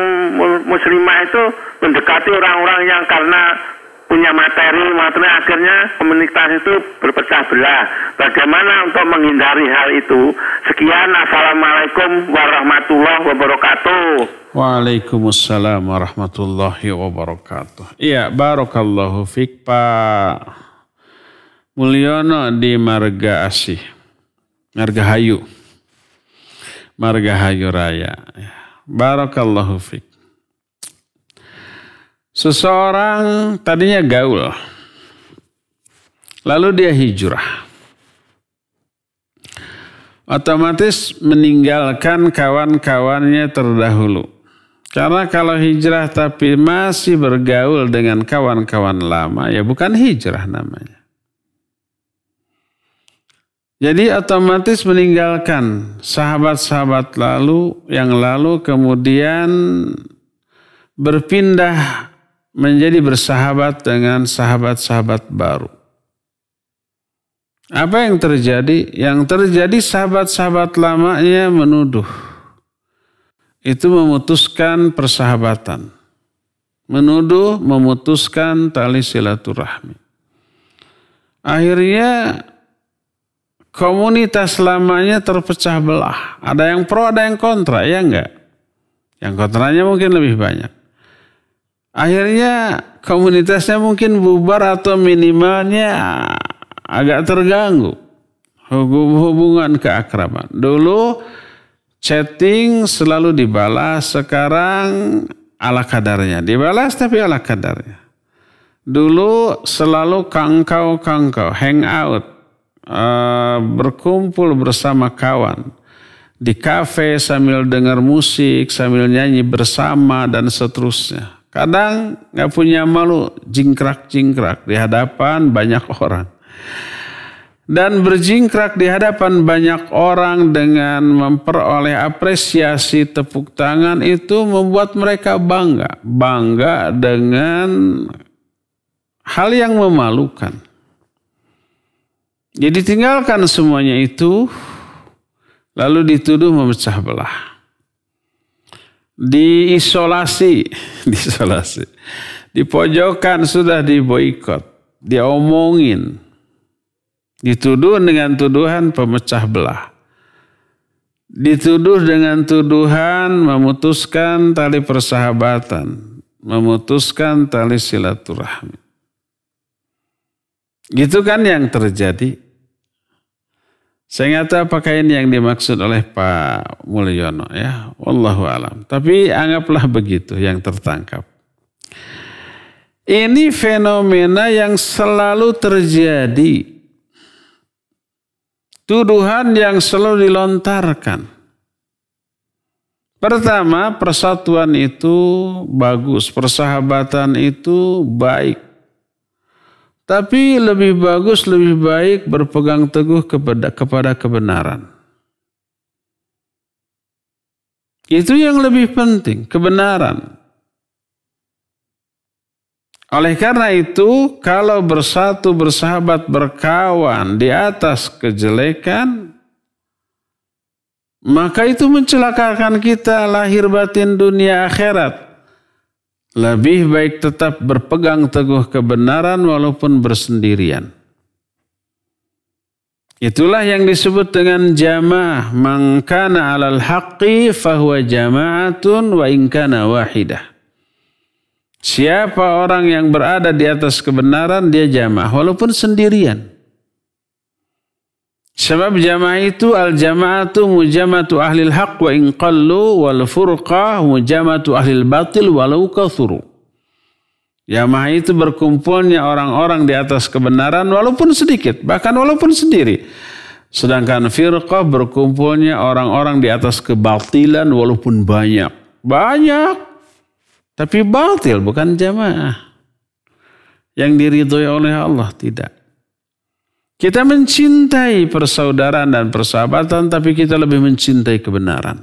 muslimah itu mendekati orang-orang yang karena punya materi akhirnya komunitas itu berpecah belah. Bagaimana untuk menghindari hal itu? Sekian, assalamualaikum warahmatullahi wabarakatuh. Waalaikumsalam warahmatullahi wabarakatuh. Iya, barakallahu fiik Pak Mulyono di Marga Asih, Margahayu Raya. Barakallahu fiik. Seseorang tadinya gaul, lalu dia hijrah. Otomatis meninggalkan kawan-kawannya terdahulu. Karena kalau hijrah tapi masih bergaul dengan kawan-kawan lama, ya bukan hijrah namanya. Jadi otomatis meninggalkan sahabat-sahabat yang lalu kemudian berpindah menjadi bersahabat dengan sahabat-sahabat baru. Apa yang terjadi? Yang terjadi sahabat-sahabat lamanya menuduh. Itu memutuskan persahabatan. Menuduh, memutuskan tali silaturahmi. Akhirnya komunitas lamanya terpecah belah. Ada yang pro, ada yang kontra, ya enggak? Yang kontranya mungkin lebih banyak. Akhirnya komunitasnya mungkin bubar atau minimalnya agak terganggu hubungan keakraban. Dulu chatting selalu dibalas, sekarang ala kadarnya. Dibalas tapi ala kadarnya. Dulu selalu kangkau, hang out, berkumpul bersama kawan. Di kafe sambil dengar musik, sambil nyanyi bersama dan seterusnya. Kadang gak punya malu, jingkrak-jingkrak di hadapan banyak orang. Dan berjingkrak di hadapan banyak orang dengan memperoleh apresiasi tepuk tangan itu membuat mereka bangga. Bangga dengan hal yang memalukan. Jadi tinggalkan semuanya itu, lalu dituduh memecah belah. Diisolasi, dipojokkan, sudah diboikot, diomongin, dituduh dengan tuduhan pemecah belah. dituduh dengan tuduhan memutuskan tali persahabatan, memutuskan tali silaturahmi. Gitu kan yang terjadi. Saya nggak tahu apakah ini yang dimaksud oleh Pak Mulyono ya, wallahu alam. Tapi anggaplah begitu yang tertangkap. Ini fenomena yang selalu terjadi. Tuduhan yang selalu dilontarkan. Pertama, persatuan itu bagus, persahabatan itu baik. Tapi lebih bagus, lebih baik berpegang teguh kepada kebenaran. Itu yang lebih penting, kebenaran. Oleh karena itu, kalau bersatu, bersahabat, berkawan di atas kejelekan, maka itu mencelakakan kita lahir batin dunia akhirat. Lebih baik tetap berpegang teguh kebenaran walaupun bersendirian. Itulah yang disebut dengan jamaah. Man kana 'alal haqqi fahuwa jama'atun wa in kana wahidah. Siapa orang yang berada di atas kebenaran, dia jamaah walaupun sendirian. Sebab jamaah itu al-jama'atu mujamatu ahlil haq wa in qallu wal furqah mujamatu ahlil batil walau kathuru. Jamaah itu berkumpulnya orang-orang di atas kebenaran walaupun sedikit, bahkan walaupun sendiri. Sedangkan firqah berkumpulnya orang-orang di atas kebatilan walaupun banyak. Banyak, tapi batil bukan jamaah. Yang diridhoi oleh Allah tidak. Kita mencintai persaudaraan dan persahabatan, tapi kita lebih mencintai kebenaran.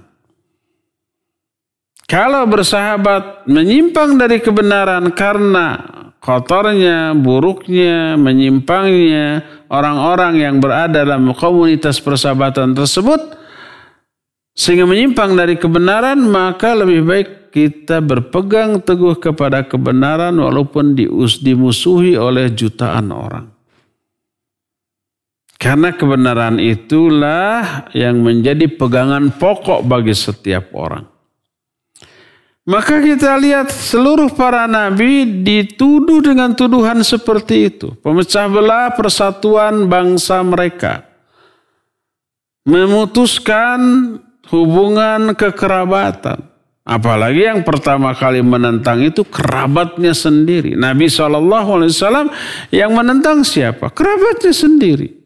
Kalau bersahabat menyimpang dari kebenaran karena kotornya, buruknya, menyimpangnya orang-orang yang berada dalam komunitas persahabatan tersebut, sehingga menyimpang dari kebenaran, maka lebih baik kita berpegang teguh kepada kebenaran walaupun dimusuhi oleh jutaan orang. Karena kebenaran itulah yang menjadi pegangan pokok bagi setiap orang. Maka kita lihat seluruh para nabi dituduh dengan tuduhan seperti itu. Pemecah belah persatuan bangsa mereka. Memutuskan hubungan kekerabatan. Apalagi yang pertama kali menentang itu kerabatnya sendiri. Nabi SAW yang menentang siapa? Kerabatnya sendiri.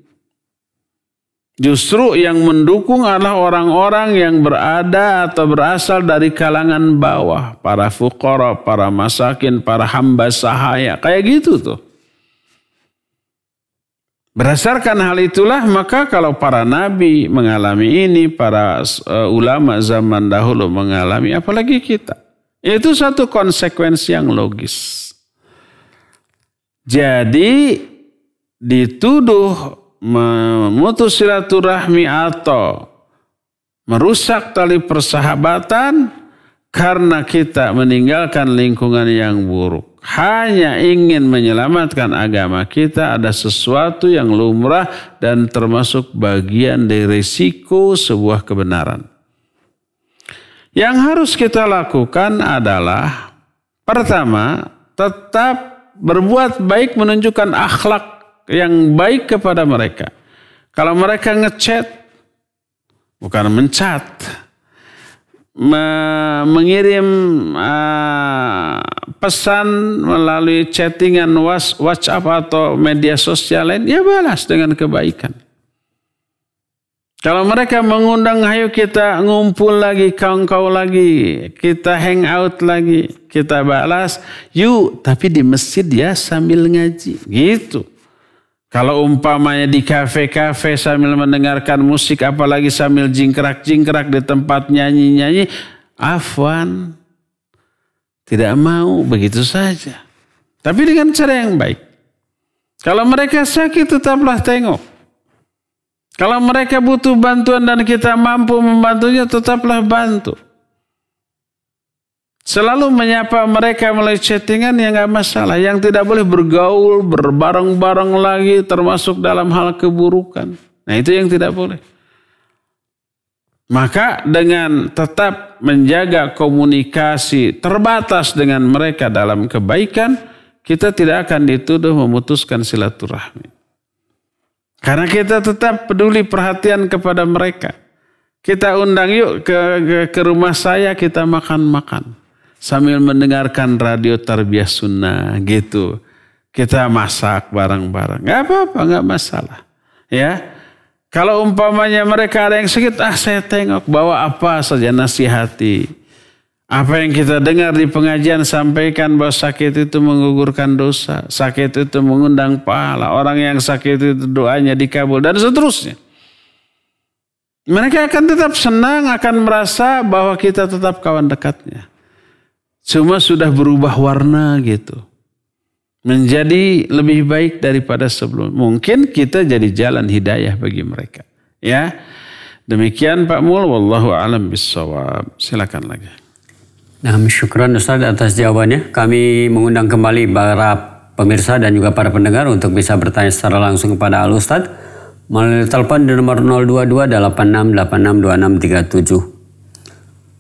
Justru yang mendukung adalah orang-orang yang berada atau berasal dari kalangan bawah. Para fuqara, para masakin, para hamba sahaya. Kayak gitu tuh. Berdasarkan hal itulah maka kalau para nabi mengalami ini, para ulama zaman dahulu mengalami, apalagi kita. Itu satu konsekuensi yang logis. Jadi dituduh memutus silaturahmi atau merusak tali persahabatan karena kita meninggalkan lingkungan yang buruk. Hanya ingin menyelamatkan agama kita, ada sesuatu yang lumrah dan termasuk bagian dari risiko sebuah kebenaran. Yang harus kita lakukan adalah pertama, tetap berbuat baik, menunjukkan akhlak yang baik kepada mereka. Kalau mereka ngechat, bukan mencat, mengirim pesan melalui chattingan WhatsApp atau media sosial lain, ya balas dengan kebaikan. Kalau mereka mengundang, ayo kita ngumpul lagi, kau lagi, kita hang out lagi, kita balas, yuk, tapi di masjid ya sambil ngaji, gitu. Kalau umpamanya di kafe-kafe sambil mendengarkan musik, apalagi sambil jingkrak-jingkrak di tempat nyanyi-nyanyi, afwan, tidak mau begitu saja. Tapi dengan cara yang baik. Kalau mereka sakit, tetaplah tengok. Kalau mereka butuh bantuan dan kita mampu membantunya, tetaplah bantu. Selalu menyapa mereka melalui chattingan yang gak masalah. Yang tidak boleh bergaul, berbareng-bareng lagi termasuk dalam hal keburukan. Nah itu yang tidak boleh. Maka dengan tetap menjaga komunikasi terbatas dengan mereka dalam kebaikan, kita tidak akan dituduh memutuskan silaturahmi. Karena kita tetap peduli perhatian kepada mereka. Kita undang yuk ke rumah saya, kita makan-makan. Sambil mendengarkan radio Tarbiyah Sunnah gitu. Kita masak bareng-bareng. Gak apa-apa, gak masalah. Ya. Kalau umpamanya mereka ada yang sakit, saya tengok, bawa apa saja, nasihati. Apa yang kita dengar di pengajian, sampaikan bahwa sakit itu menggugurkan dosa. Sakit itu mengundang pahala. Orang yang sakit itu doanya dikabul dan seterusnya. Mereka akan tetap senang, akan merasa bahwa kita tetap kawan dekatnya. Cuma sudah berubah warna gitu. Menjadi lebih baik daripada sebelum. Mungkin kita jadi jalan hidayah bagi mereka. Ya, demikian Pak Mul. Wallahu a'lam bissawab. Silakan lagi. Nah, syukran Ustaz atas jawabannya. Kami mengundang kembali para pemirsa dan juga para pendengar untuk bisa bertanya secara langsung kepada Al Ustaz melalui telepon di nomor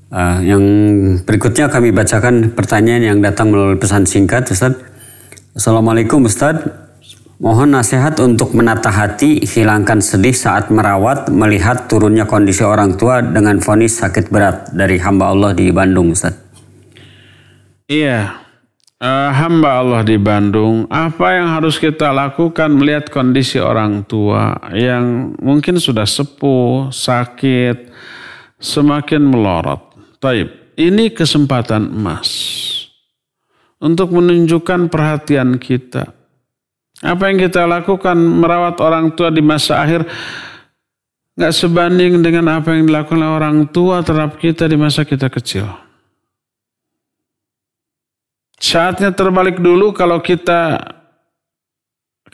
022-8686-2637. Yang berikutnya kami bacakan pertanyaan yang datang melalui pesan singkat, Ustaz. Assalamualaikum Ustaz, mohon nasihat untuk menata hati, hilangkan sedih saat merawat, melihat turunnya kondisi orang tua dengan vonis sakit berat dari hamba Allah di Bandung, Ustaz. Iya, hamba Allah di Bandung, apa yang harus kita lakukan melihat kondisi orang tua yang mungkin sudah sepuh, sakit, semakin melorot. Taib, ini kesempatan emas untuk menunjukkan perhatian kita. Apa yang kita lakukan merawat orang tua di masa akhir gak sebanding dengan apa yang dilakukan oleh orang tua terhadap kita di masa kita kecil. Saatnya terbalik dulu, kalau kita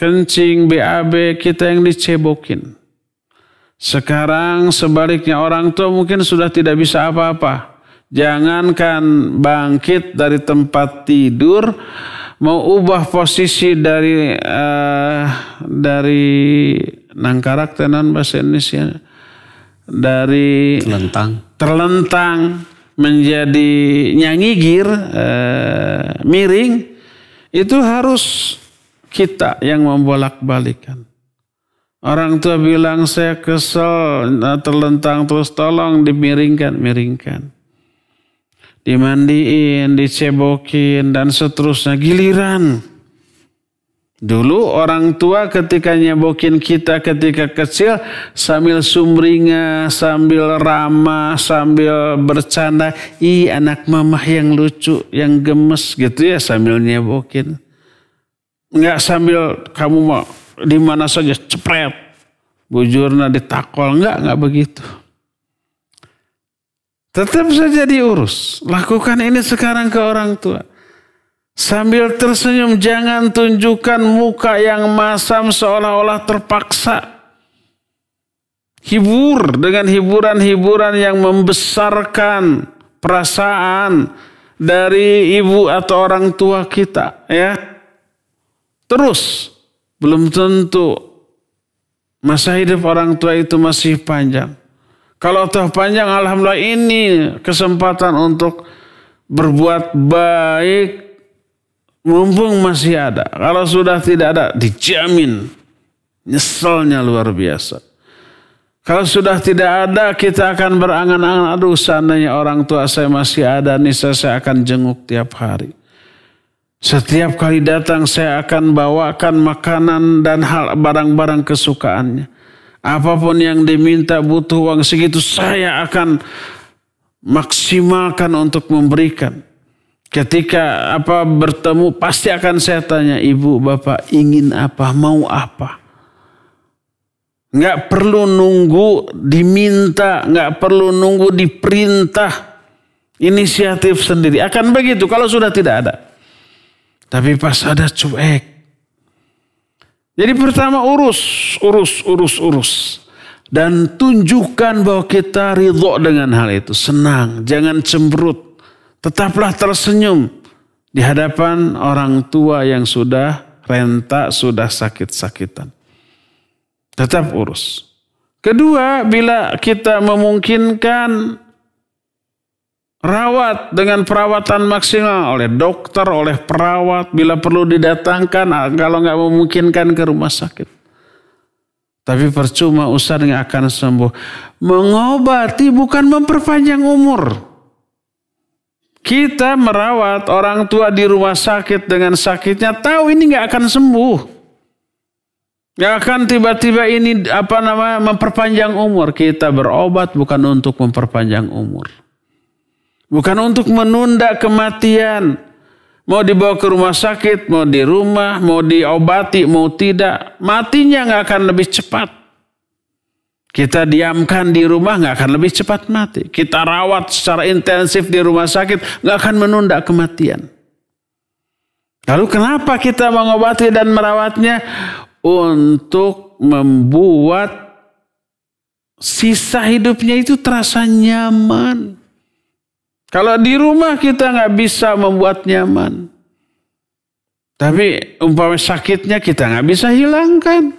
kencing, BAB, kita yang dicebokin. Sekarang sebaliknya, orang tua mungkin sudah tidak bisa apa-apa. Jangankan bangkit dari tempat tidur, mau ubah posisi dari nangkarak tenan bahasa Indonesia, dari terlentang menjadi nyangigir, miring, itu harus kita yang membolak-balikan. Orang tua bilang saya kesel, terlentang terus, tolong dimiringkan. Dimandiin, dicebokin, dan seterusnya. Giliran. Dulu orang tua ketika nyebokin kita ketika kecil, sambil sumringah, sambil ramah, sambil bercanda. Ih, anak mamah yang lucu, yang gemes gitu ya, sambil nyebokin. Enggak sambil kamu mau di mana saja cepret, bujurna ditakol, enggak begitu. Tetap saja diurus. Lakukan ini sekarang ke orang tua. Sambil tersenyum, jangan tunjukkan muka yang masam seolah-olah terpaksa. Hibur dengan hiburan-hiburan yang membesarkan perasaan dari ibu atau orang tua kita. Ya. Terus, belum tentu masa hidup orang tua itu masih panjang. Kalau toh panjang, alhamdulillah, ini kesempatan untuk berbuat baik mumpung masih ada. Kalau sudah tidak ada, dijamin nyeselnya luar biasa. Kalau sudah tidak ada, kita akan berangan-angan, aduh seandainya orang tua saya masih ada, niscaya saya akan jenguk tiap hari. Setiap kali datang saya akan bawakan makanan dan hal barang-barang kesukaannya. Apapun yang diminta, butuh uang segitu, saya akan maksimalkan untuk memberikan. Ketika bertemu, pasti akan saya tanya, ibu, bapak ingin apa, mau apa. Nggak perlu nunggu diminta, nggak perlu nunggu diperintah. Inisiatif sendiri. Akan begitu kalau sudah tidak ada. Tapi pas ada, cuek. Jadi pertama urus. Dan tunjukkan bahwa kita ridho dengan hal itu. Senang, jangan cemberut. Tetaplah tersenyum di hadapan orang tua yang sudah renta, sudah sakit-sakitan. Tetap urus. Kedua, bila kita memungkinkan rawat dengan perawatan maksimal oleh dokter, oleh perawat, bila perlu didatangkan, kalau nggak memungkinkan ke rumah sakit. Tapi percuma Ustaz nggak akan sembuh. Mengobati bukan memperpanjang umur. Kita merawat orang tua di rumah sakit dengan sakitnya, tahu ini nggak akan sembuh. Nggak akan tiba-tiba ini memperpanjang umur. Kita berobat bukan untuk memperpanjang umur. Bukan untuk menunda kematian. Mau dibawa ke rumah sakit, mau di rumah, mau diobati, mau tidak. Matinya nggak akan lebih cepat. Kita diamkan di rumah nggak akan lebih cepat mati. Kita rawat secara intensif di rumah sakit nggak akan menunda kematian. Lalu kenapa kita mengobati dan merawatnya? Untuk membuat sisa hidupnya itu terasa nyaman. Kalau di rumah kita nggak bisa membuat nyaman. Tapi umpama sakitnya kita nggak bisa hilangkan.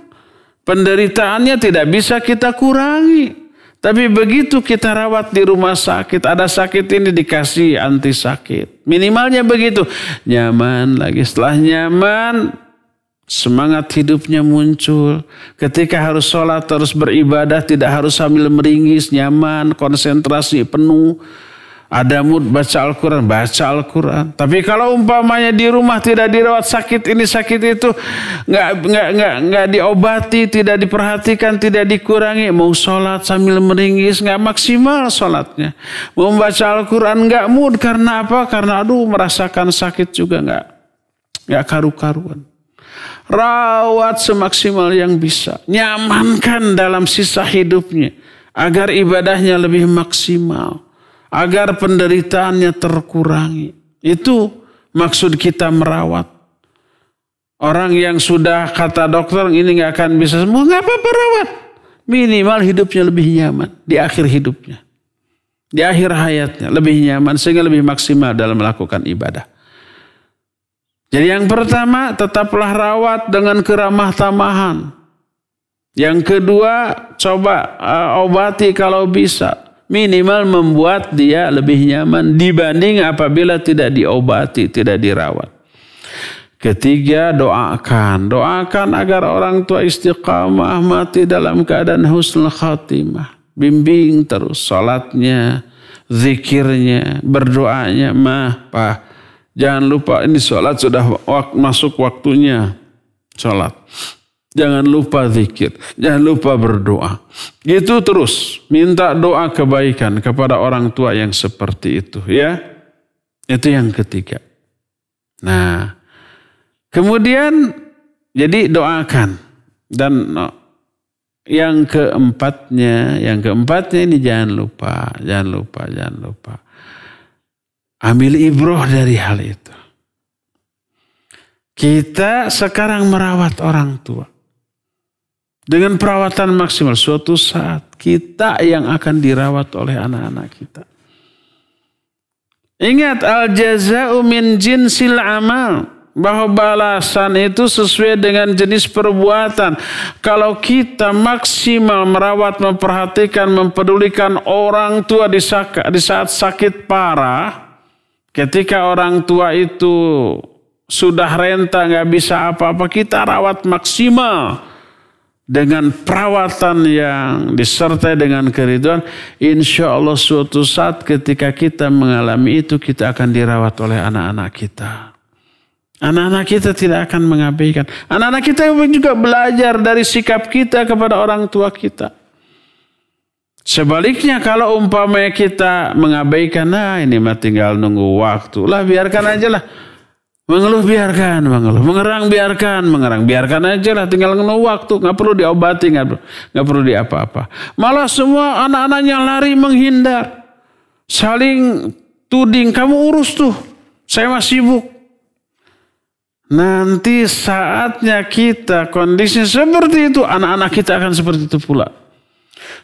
Penderitaannya tidak bisa kita kurangi. Tapi begitu kita rawat di rumah sakit, ada sakit ini dikasih anti sakit. Minimalnya begitu. Nyaman lagi, setelah nyaman, semangat hidupnya muncul. Ketika harus sholat, harus beribadah, tidak harus sambil meringis, nyaman, konsentrasi penuh. Ada mood baca Al-Quran. Tapi kalau umpamanya di rumah tidak dirawat, sakit ini sakit itu, nggak diobati, tidak diperhatikan, tidak dikurangi, mau sholat sambil meringis, nggak maksimal sholatnya. Mau baca Al-Quran nggak mood, karena apa? Karena merasakan sakit juga nggak karu-karuan. Rawat semaksimal yang bisa, nyamankan dalam sisa hidupnya, agar ibadahnya lebih maksimal. Agar penderitaannya terkurangi. Itu maksud kita merawat. Orang yang sudah kata dokter ini nggak akan bisa sembuh, nggak apa-apa rawat. Minimal hidupnya lebih nyaman di akhir hidupnya. Di akhir hayatnya lebih nyaman sehingga lebih maksimal dalam melakukan ibadah. Jadi yang pertama, tetaplah rawat dengan keramah tamahan. Yang kedua, coba obati kalau bisa. Minimal membuat dia lebih nyaman dibanding apabila tidak diobati, tidak dirawat. Ketiga, doakan. Doakan agar orang tua istiqamah, mati dalam keadaan husnul khatimah. Bimbing terus salatnya, zikirnya, berdoanya. Pak, jangan lupa ini salat sudah masuk waktunya salat. Jangan lupa zikir, jangan lupa berdoa. Gitu terus, minta doa kebaikan kepada orang tua yang seperti itu, ya. Itu yang ketiga. Nah, kemudian jadi doakan. Dan yang keempatnya ini jangan lupa. Ambil ibroh dari hal itu. Kita sekarang merawat orang tua. Dengan perawatan maksimal, suatu saat kita yang akan dirawat oleh anak-anak kita. Ingat, al-jaza'u min jinsil amal. Bahwa balasan itu sesuai dengan jenis perbuatan. Kalau kita maksimal merawat, memperhatikan, mempedulikan orang tua di saat sakit parah. Ketika orang tua itu sudah renta, nggak bisa apa-apa, kita rawat maksimal. Dengan perawatan yang disertai dengan keridhaan, insya Allah suatu saat ketika kita mengalami itu, kita akan dirawat oleh anak-anak kita. Anak-anak kita tidak akan mengabaikan. Anak-anak kita juga belajar dari sikap kita kepada orang tua kita. Sebaliknya kalau umpamanya kita mengabaikan, ini mah tinggal nunggu waktu. Lah biarkan aja lah. Mengeluh biarkan, mengerang biarkan aja lah, tinggal nunggu waktu, nggak perlu diobati, nggak perlu diapa-apa. Malah semua anak-anaknya lari menghindar, saling tuding, kamu urus tuh, saya masih sibuk. Nanti saatnya kita kondisi seperti itu, anak-anak kita akan seperti itu pula.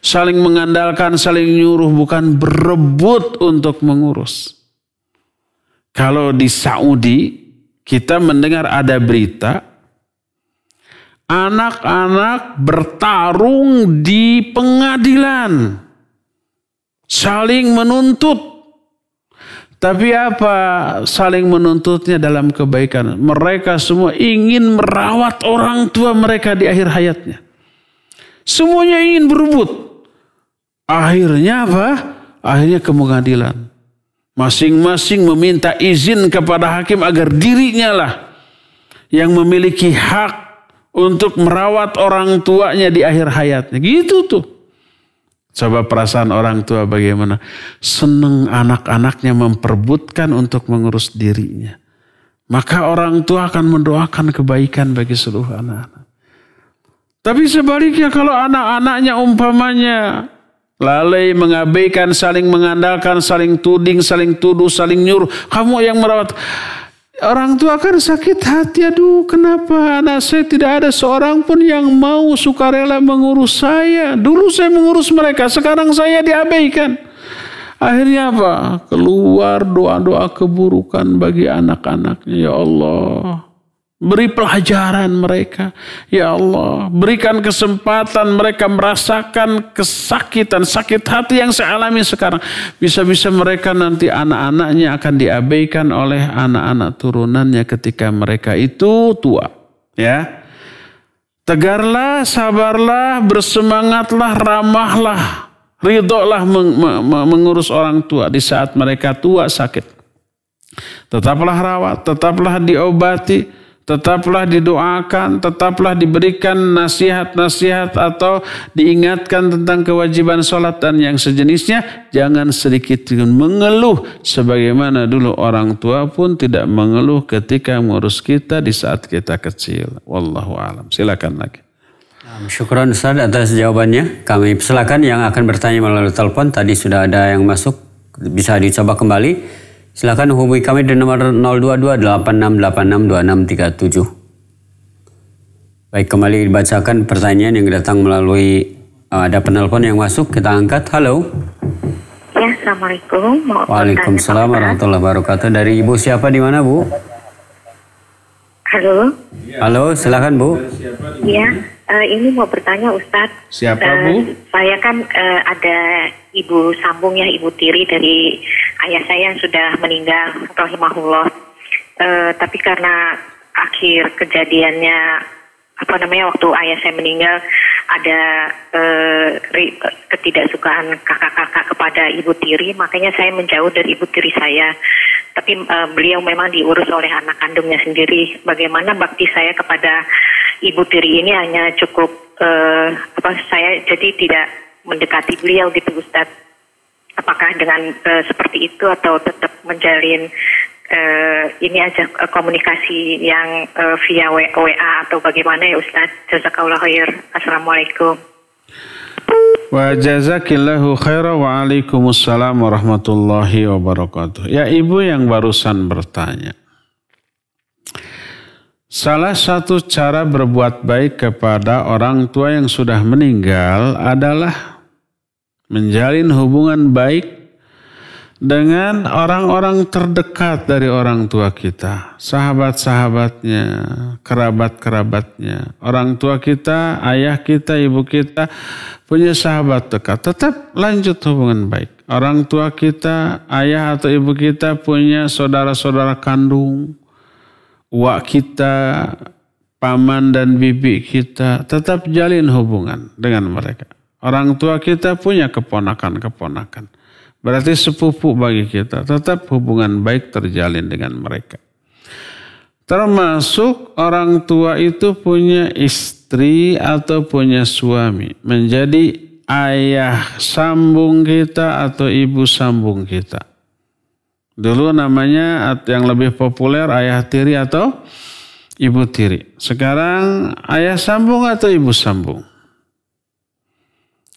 Saling mengandalkan, saling nyuruh, bukan berebut untuk mengurus. Kalau di Saudi, kita mendengar ada berita, anak-anak bertarung di pengadilan, saling menuntut. Tapi apa saling menuntutnya dalam kebaikan? Mereka semua ingin merawat orang tua mereka di akhir hayatnya. Semuanya ingin berebut. Akhirnya apa? Akhirnya ke pengadilan. Masing-masing meminta izin kepada hakim agar dirinya lah yang memiliki hak untuk merawat orang tuanya di akhir hayatnya. Gitu tuh. Coba perasaan orang tua bagaimana. Senang anak-anaknya memperebutkan untuk mengurus dirinya. Maka orang tua akan mendoakan kebaikan bagi seluruh anak-anak. Tapi sebaliknya kalau anak-anaknya umpamanya lalai, mengabaikan, saling mengandalkan, saling tuding, saling tuduh, saling nyuruh. Kamu yang merawat. Orang tua kan sakit hati. Aduh, kenapa anak saya tidak ada seorang pun yang mau sukarela mengurus saya. Dulu saya mengurus mereka, sekarang saya diabaikan. Akhirnya apa? Keluar doa-doa keburukan bagi anak-anaknya. Ya Allah, beri pelajaran mereka. Ya Allah, berikan kesempatan mereka merasakan kesakitan, sakit hati yang saya alami sekarang. Bisa-bisa mereka nanti anak-anaknya akan diabaikan oleh anak-anak turunannya ketika mereka itu tua. Ya, tegarlah, sabarlah, bersemangatlah, ramahlah, ridholah mengurus orang tua di saat mereka tua sakit. Tetaplah rawat, tetaplah diobati, tetaplah didoakan, tetaplah diberikan nasihat-nasihat atau diingatkan tentang kewajiban sholat dan yang sejenisnya. Jangan sedikit mengeluh sebagaimana dulu orang tua pun tidak mengeluh ketika mengurus kita di saat kita kecil. Wallahu a'lam. Silakan lagi. Syukran Ustaz atas jawabannya. Kami silakan yang akan bertanya melalui telepon. Tadi sudah ada yang masuk, bisa dicoba kembali. Silakan hubungi kami di nomor 022-8686-2637. Baik, kembali dibacakan pertanyaan yang datang melalui ada penelpon yang masuk. Kita angkat. Halo. Ya, Assalamualaikum. Waalaikumsalam warahmatullahi wabarakatuh. Dari Ibu siapa, di mana Bu? Halo. Halo, silakan Bu. Iya, ini mau bertanya Ustadz. Siapa Bu? Saya kan ada ibu sambung ya, ibu tiri dari ayah saya yang sudah meninggal, rahimahullah. Tapi karena akhir kejadiannya, waktu ayah saya meninggal, ada ketidaksukaan kakak-kakak kepada ibu tiri, makanya saya menjauh dari ibu tiri saya. Tapi beliau memang diurus oleh anak kandungnya sendiri. Bagaimana bakti saya kepada ibu tiri ini hanya cukup saya jadi tidak mendekati beliau gitu Ustadz. Apakah dengan seperti itu atau tetap menjalin ini aja komunikasi yang via WA atau bagaimana ya Ustadz? Jazakallahu khair. Assalamualaikum. Wa jazakillahu khairan wa alaikumussalam warahmatullahi wabarakatuh. Ya, ibu yang barusan bertanya. Salah satu cara berbuat baik kepada orang tua yang sudah meninggal adalah menjalin hubungan baik dengan orang-orang terdekat dari orang tua kita, sahabat-sahabatnya, kerabat-kerabatnya. Orang tua kita, ayah kita, ibu kita punya sahabat dekat, tetap lanjut hubungan baik. Orang tua kita, ayah atau ibu kita punya saudara-saudara kandung, uak kita, paman dan bibi kita, tetap jalin hubungan dengan mereka. Orang tua kita punya keponakan-keponakan, berarti sepupu bagi kita, tetap hubungan baik terjalin dengan mereka. Termasuk orang tua itu punya istri atau punya suami, menjadi ayah sambung kita atau ibu sambung kita. Dulu namanya yang lebih populer ayah tiri atau ibu tiri. Sekarang ayah sambung atau ibu sambung.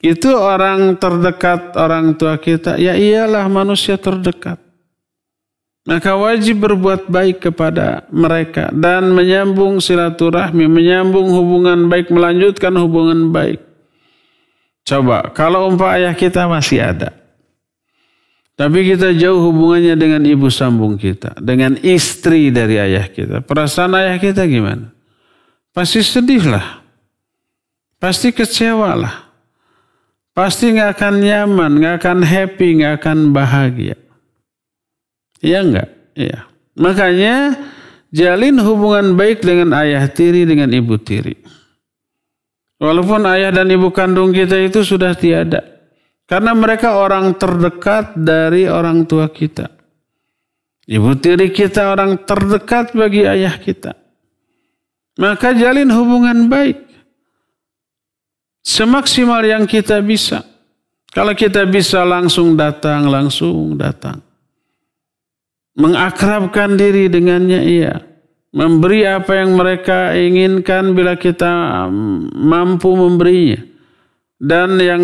Itu orang terdekat orang tua kita, ya iyalah manusia terdekat. Maka wajib berbuat baik kepada mereka dan menyambung silaturahmi, menyambung hubungan baik, melanjutkan hubungan baik. Coba kalau ayah kita masih ada, tapi kita jauh hubungannya dengan ibu sambung kita, dengan istri dari ayah kita. Perasaan ayah kita gimana? Pasti sedih lah. pasti kecewalah. Pasti nggak akan nyaman, nggak akan happy, nggak akan bahagia. Iya enggak? Iya. Makanya jalin hubungan baik dengan ayah tiri, dengan ibu tiri. Walaupun ayah dan ibu kandung kita itu sudah tiada. Karena mereka orang terdekat dari orang tua kita. Ibu tiri kita orang terdekat bagi ayah kita. Maka jalin hubungan baik. Semaksimal yang kita bisa. Kalau kita bisa langsung datang, langsung datang. Mengakrabkan diri dengannya, iya. Memberi apa yang mereka inginkan bila kita mampu memberinya. Dan yang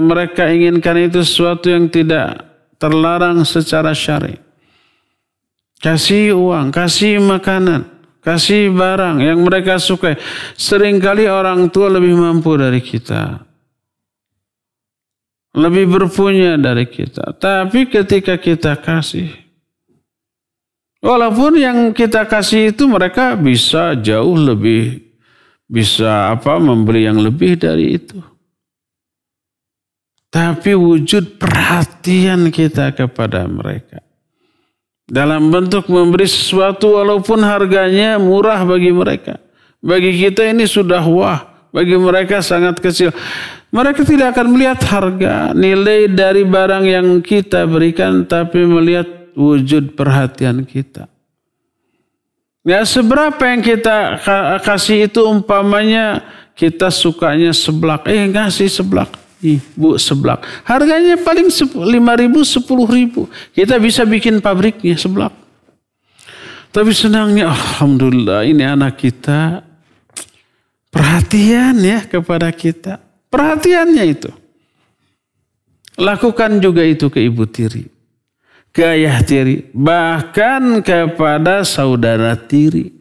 mereka inginkan itu sesuatu yang tidak terlarang secara syar'i. Kasih uang, kasih makanan, kasih barang yang mereka sukai. Seringkali orang tua lebih mampu dari kita. Lebih berpunya dari kita. Tapi ketika kita kasih, walaupun yang kita kasih itu mereka bisa jauh lebih, bisa memberi yang lebih dari itu. Tapi wujud perhatian kita kepada mereka. Dalam bentuk memberi sesuatu walaupun harganya murah bagi mereka. Bagi kita ini sudah wah, bagi mereka sangat kecil. Mereka tidak akan melihat harga, nilai dari barang yang kita berikan, tapi melihat wujud perhatian kita. Ya, seberapa yang kita kasih itu umpamanya kita sukanya seblak. Ngasih seblak. Bu, seblak. Harganya paling 5.000, 10.000. Kita bisa bikin pabriknya seblak. Tapi senangnya, alhamdulillah ini anak kita perhatian ya kepada kita. Perhatiannya itu. Lakukan juga itu ke ibu tiri. Ke ayah tiri. Bahkan kepada saudara tiri.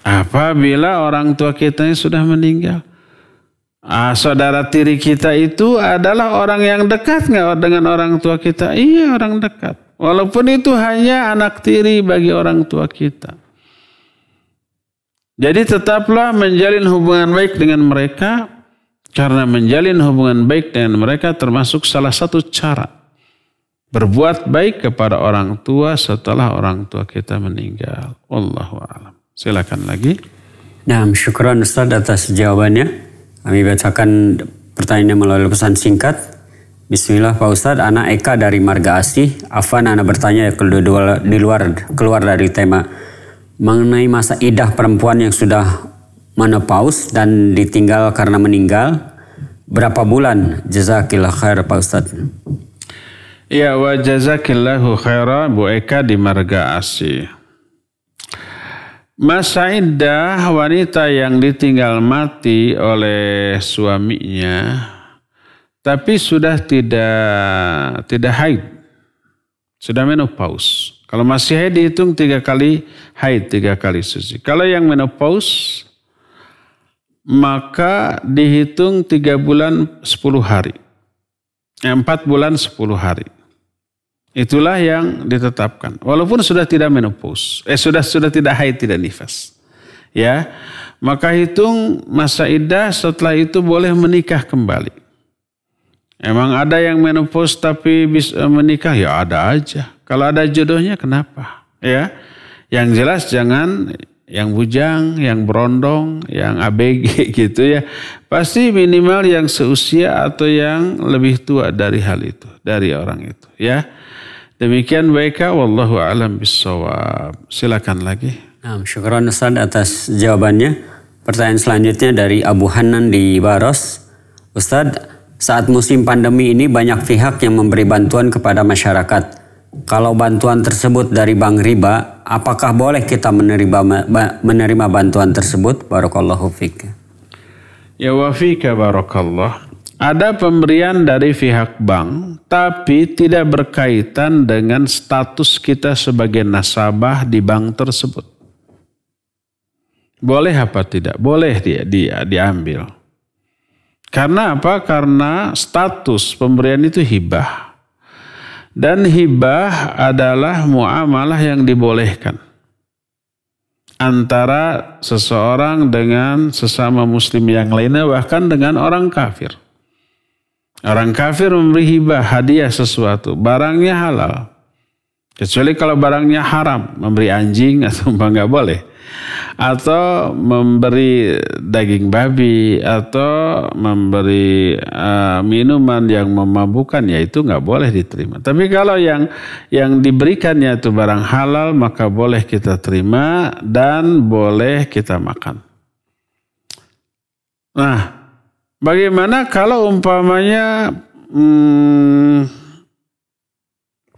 Apabila orang tua kita sudah meninggal. Saudara tiri kita itu adalah orang yang dekat nggak dengan orang tua kita? Iya, orang dekat. Walaupun itu hanya anak tiri bagi orang tua kita. Jadi tetaplah menjalin hubungan baik dengan mereka. Karena menjalin hubungan baik dengan mereka termasuk salah satu cara berbuat baik kepada orang tua setelah orang tua kita meninggal. Wallahu a'lam. Silakan lagi. Nah, syukran Ustaz atas jawabannya. Kami bacakan pertanyaannya melalui pesan singkat. Bismillah Pak Ustadz, anak Eka dari Marga Asih. Afwan, anak bertanya keluar dari tema mengenai masa idah perempuan yang sudah menopause dan ditinggal karena meninggal. Berapa bulan? Jazakillah khair Pak Ustadz. Ya, wa jazakillahu khaira Bu Eka di Marga Asih. Masa iddah wanita yang ditinggal mati oleh suaminya tapi sudah tidak haid, sudah menopause. Kalau masih haid dihitung 3 kali haid, 3 kali suci. Kalau yang menopause maka dihitung 3 bulan 10 hari. 4 bulan 10 hari. Itulah yang ditetapkan. Walaupun sudah tidak menopause, sudah tidak haid, tidak nifas. Ya, maka hitung masa iddah, setelah itu boleh menikah kembali. Emang ada yang menopause tapi bisa menikah, ya ada aja. Kalau ada jodohnya kenapa? Ya, yang jelas jangan yang bujang, yang berondong, yang ABG gitu ya. Pasti minimal yang seusia atau yang lebih tua dari hal itu, dari orang itu. Ya. Demikian baiklah, wallahu a'lam bissawab. Silakan lagi. Nah, syukran Ustaz atas jawabannya. Pertanyaan selanjutnya dari Abu Hanan di Baros. Ustaz, saat musim pandemi ini banyak pihak yang memberi bantuan kepada masyarakat. Kalau bantuan tersebut dari bank riba, apakah boleh kita menerima bantuan tersebut? Barakallahu fiik. Ya wa fika barakallah. Ada pemberian dari pihak bank, tapi tidak berkaitan dengan status kita sebagai nasabah di bank tersebut. Boleh apa tidak? Boleh dia diambil. Karena apa? Karena status pemberian itu hibah. Dan hibah adalah muamalah yang dibolehkan. antara seseorang dengan sesama muslim yang lainnya, bahkan dengan orang kafir. Orang kafir memberi hibah, hadiah sesuatu, barangnya halal. Kecuali kalau barangnya haram, memberi anjing atau nggak boleh. Atau memberi daging babi, atau memberi minuman yang memabukkan, ya itu nggak boleh diterima. Tapi kalau yang diberikannya itu barang halal, maka boleh kita terima dan boleh kita makan. Nah, bagaimana kalau umpamanya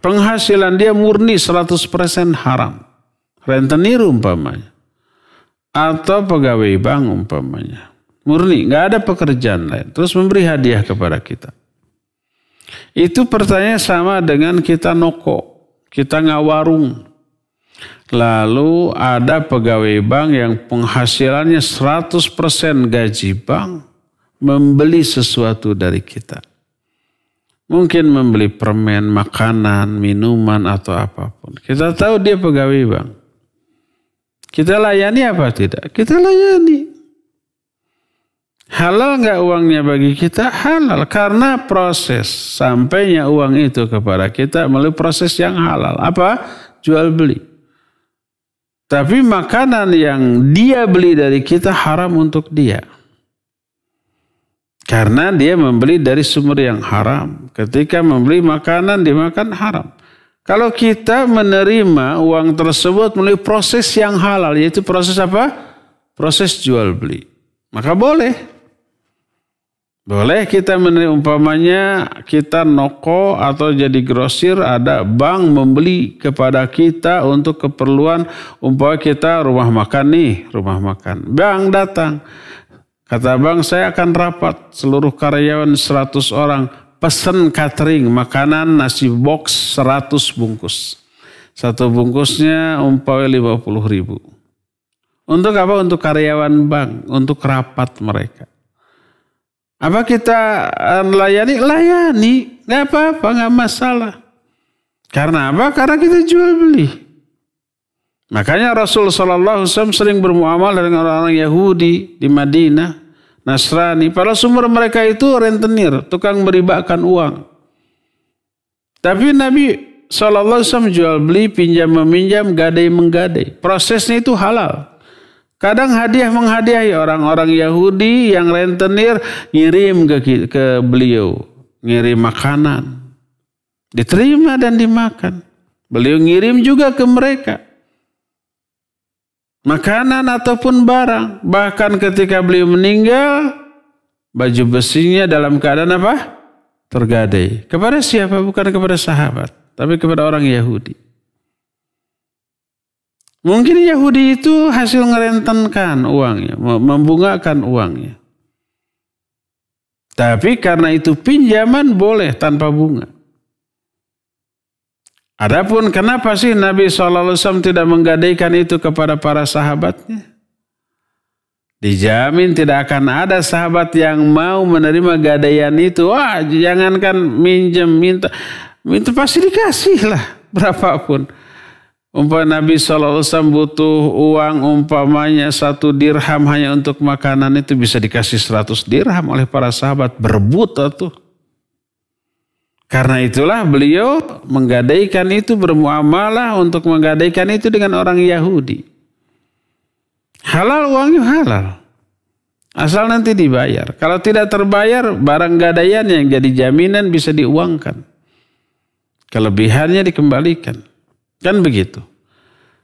penghasilan dia murni 100% haram, rentenir umpamanya, atau pegawai bank umpamanya, murni, nggak ada pekerjaan lain, terus memberi hadiah kepada kita. Itu pertanyaan sama dengan kita noko, kita ngawarung. Lalu ada pegawai bank yang penghasilannya 100% gaji bank, membeli sesuatu dari kita. Mungkin membeli permen, makanan, minuman, atau apapun. Kita tahu dia pegawai bank. Kita layani apa tidak? Kita layani. Halal nggak uangnya bagi kita? Halal. Karena proses sampainya uang itu kepada kita melalui proses yang halal. Apa? Jual beli. Tapi makanan yang dia beli dari kita haram untuk dia. Karena dia membeli dari sumber yang haram. Ketika membeli makanan, dimakan haram. Kalau kita menerima uang tersebut melalui proses yang halal, yaitu proses apa? Proses jual beli. Maka boleh. Boleh kita menerima, umpamanya kita noko atau jadi grosir, ada bank membeli kepada kita untuk keperluan, umpamanya kita rumah makan nih, rumah makan. Bank datang. Kata bank, saya akan rapat seluruh karyawan 100 orang. Pesan catering, makanan, nasi box 100 bungkus. Satu bungkusnya umpamanya 50.000. Untuk apa? Untuk karyawan bank, untuk rapat mereka. Apa kita layani? Layani, nggak apa-apa, nggak masalah. Karena apa? Karena kita jual beli. Makanya Rasul SAW sering bermuamalah dengan orang-orang Yahudi di Madinah, Nasrani. Pada sumber mereka itu rentenir, tukang beribakan uang. Tapi Nabi SAW jual beli, pinjam meminjam, gadai menggadai. Prosesnya itu halal. Kadang hadiah menghadiahi orang-orang Yahudi yang rentenir, ngirim ke beliau, ngirim makanan, diterima dan dimakan. Beliau ngirim juga ke mereka makanan ataupun barang. Bahkan ketika beliau meninggal, baju besinya dalam keadaan apa? Tergadai. Kepada siapa? Bukan kepada sahabat, tapi kepada orang Yahudi. Mungkin Yahudi itu hasil ngerentenkan uangnya, membungakan uangnya. Tapi karena itu pinjaman boleh tanpa bunga. Adapun kenapa sih Nabi SAW tidak menggadaikan itu kepada para sahabatnya? Dijamin tidak akan ada sahabat yang mau menerima gadaian itu. Wah, jangankan minjem, minta pasti dikasih lah berapapun. Umpamanya Nabi SAW butuh uang umpamanya 1 dirham hanya untuk makanan, itu bisa dikasih 100 dirham oleh para sahabat, berebut tuh. Karena itulah beliau menggadaikan itu, bermuamalah untuk menggadaikan itu dengan orang Yahudi. Halal, uangnya halal. Asal nanti dibayar. Kalau tidak terbayar, barang gadaian yang jadi jaminan bisa diuangkan. Kelebihannya dikembalikan. Kan begitu.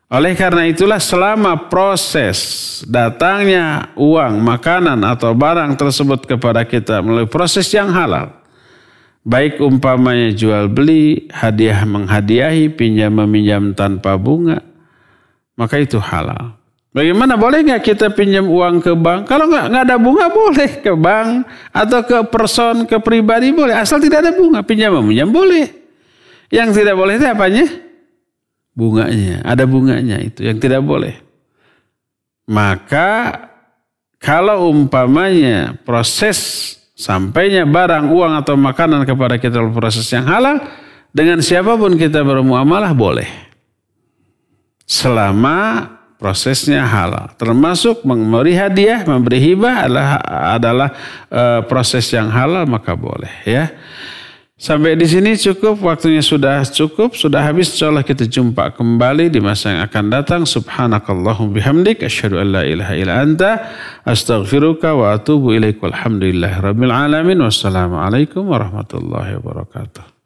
Oleh karena itulah selama proses datangnya uang, makanan atau barang tersebut kepada kita melalui proses yang halal, baik umpamanya jual beli, hadiah menghadiahi, pinjam meminjam tanpa bunga, maka itu halal. Bagaimana, boleh nggak kita pinjam uang ke bank? Kalau nggak ada bunga boleh ke bank atau ke person, ke pribadi boleh, asal tidak ada bunga. Pinjam meminjam boleh. Yang tidak boleh itu apanya? Bunganya, ada bunganya itu yang tidak boleh. Maka kalau umpamanya proses sampainya barang, uang atau makanan kepada kita dalam proses yang halal, dengan siapapun kita bermuamalah boleh. Selama prosesnya halal. Termasuk memberi hadiah, memberi hibah adalah proses yang halal, maka boleh ya. Sampai di sini cukup, waktunya sudah cukup, sudah habis. Insyaallah kita jumpa kembali di masa yang akan datang. Subhanakallahumma bihamdik asyhadu an la ilaha illa anta astaghfiruka wa atubu ilaik. Walhamdulillahirabbil alamin. Wassalamualaikum warahmatullahi wabarakatuh.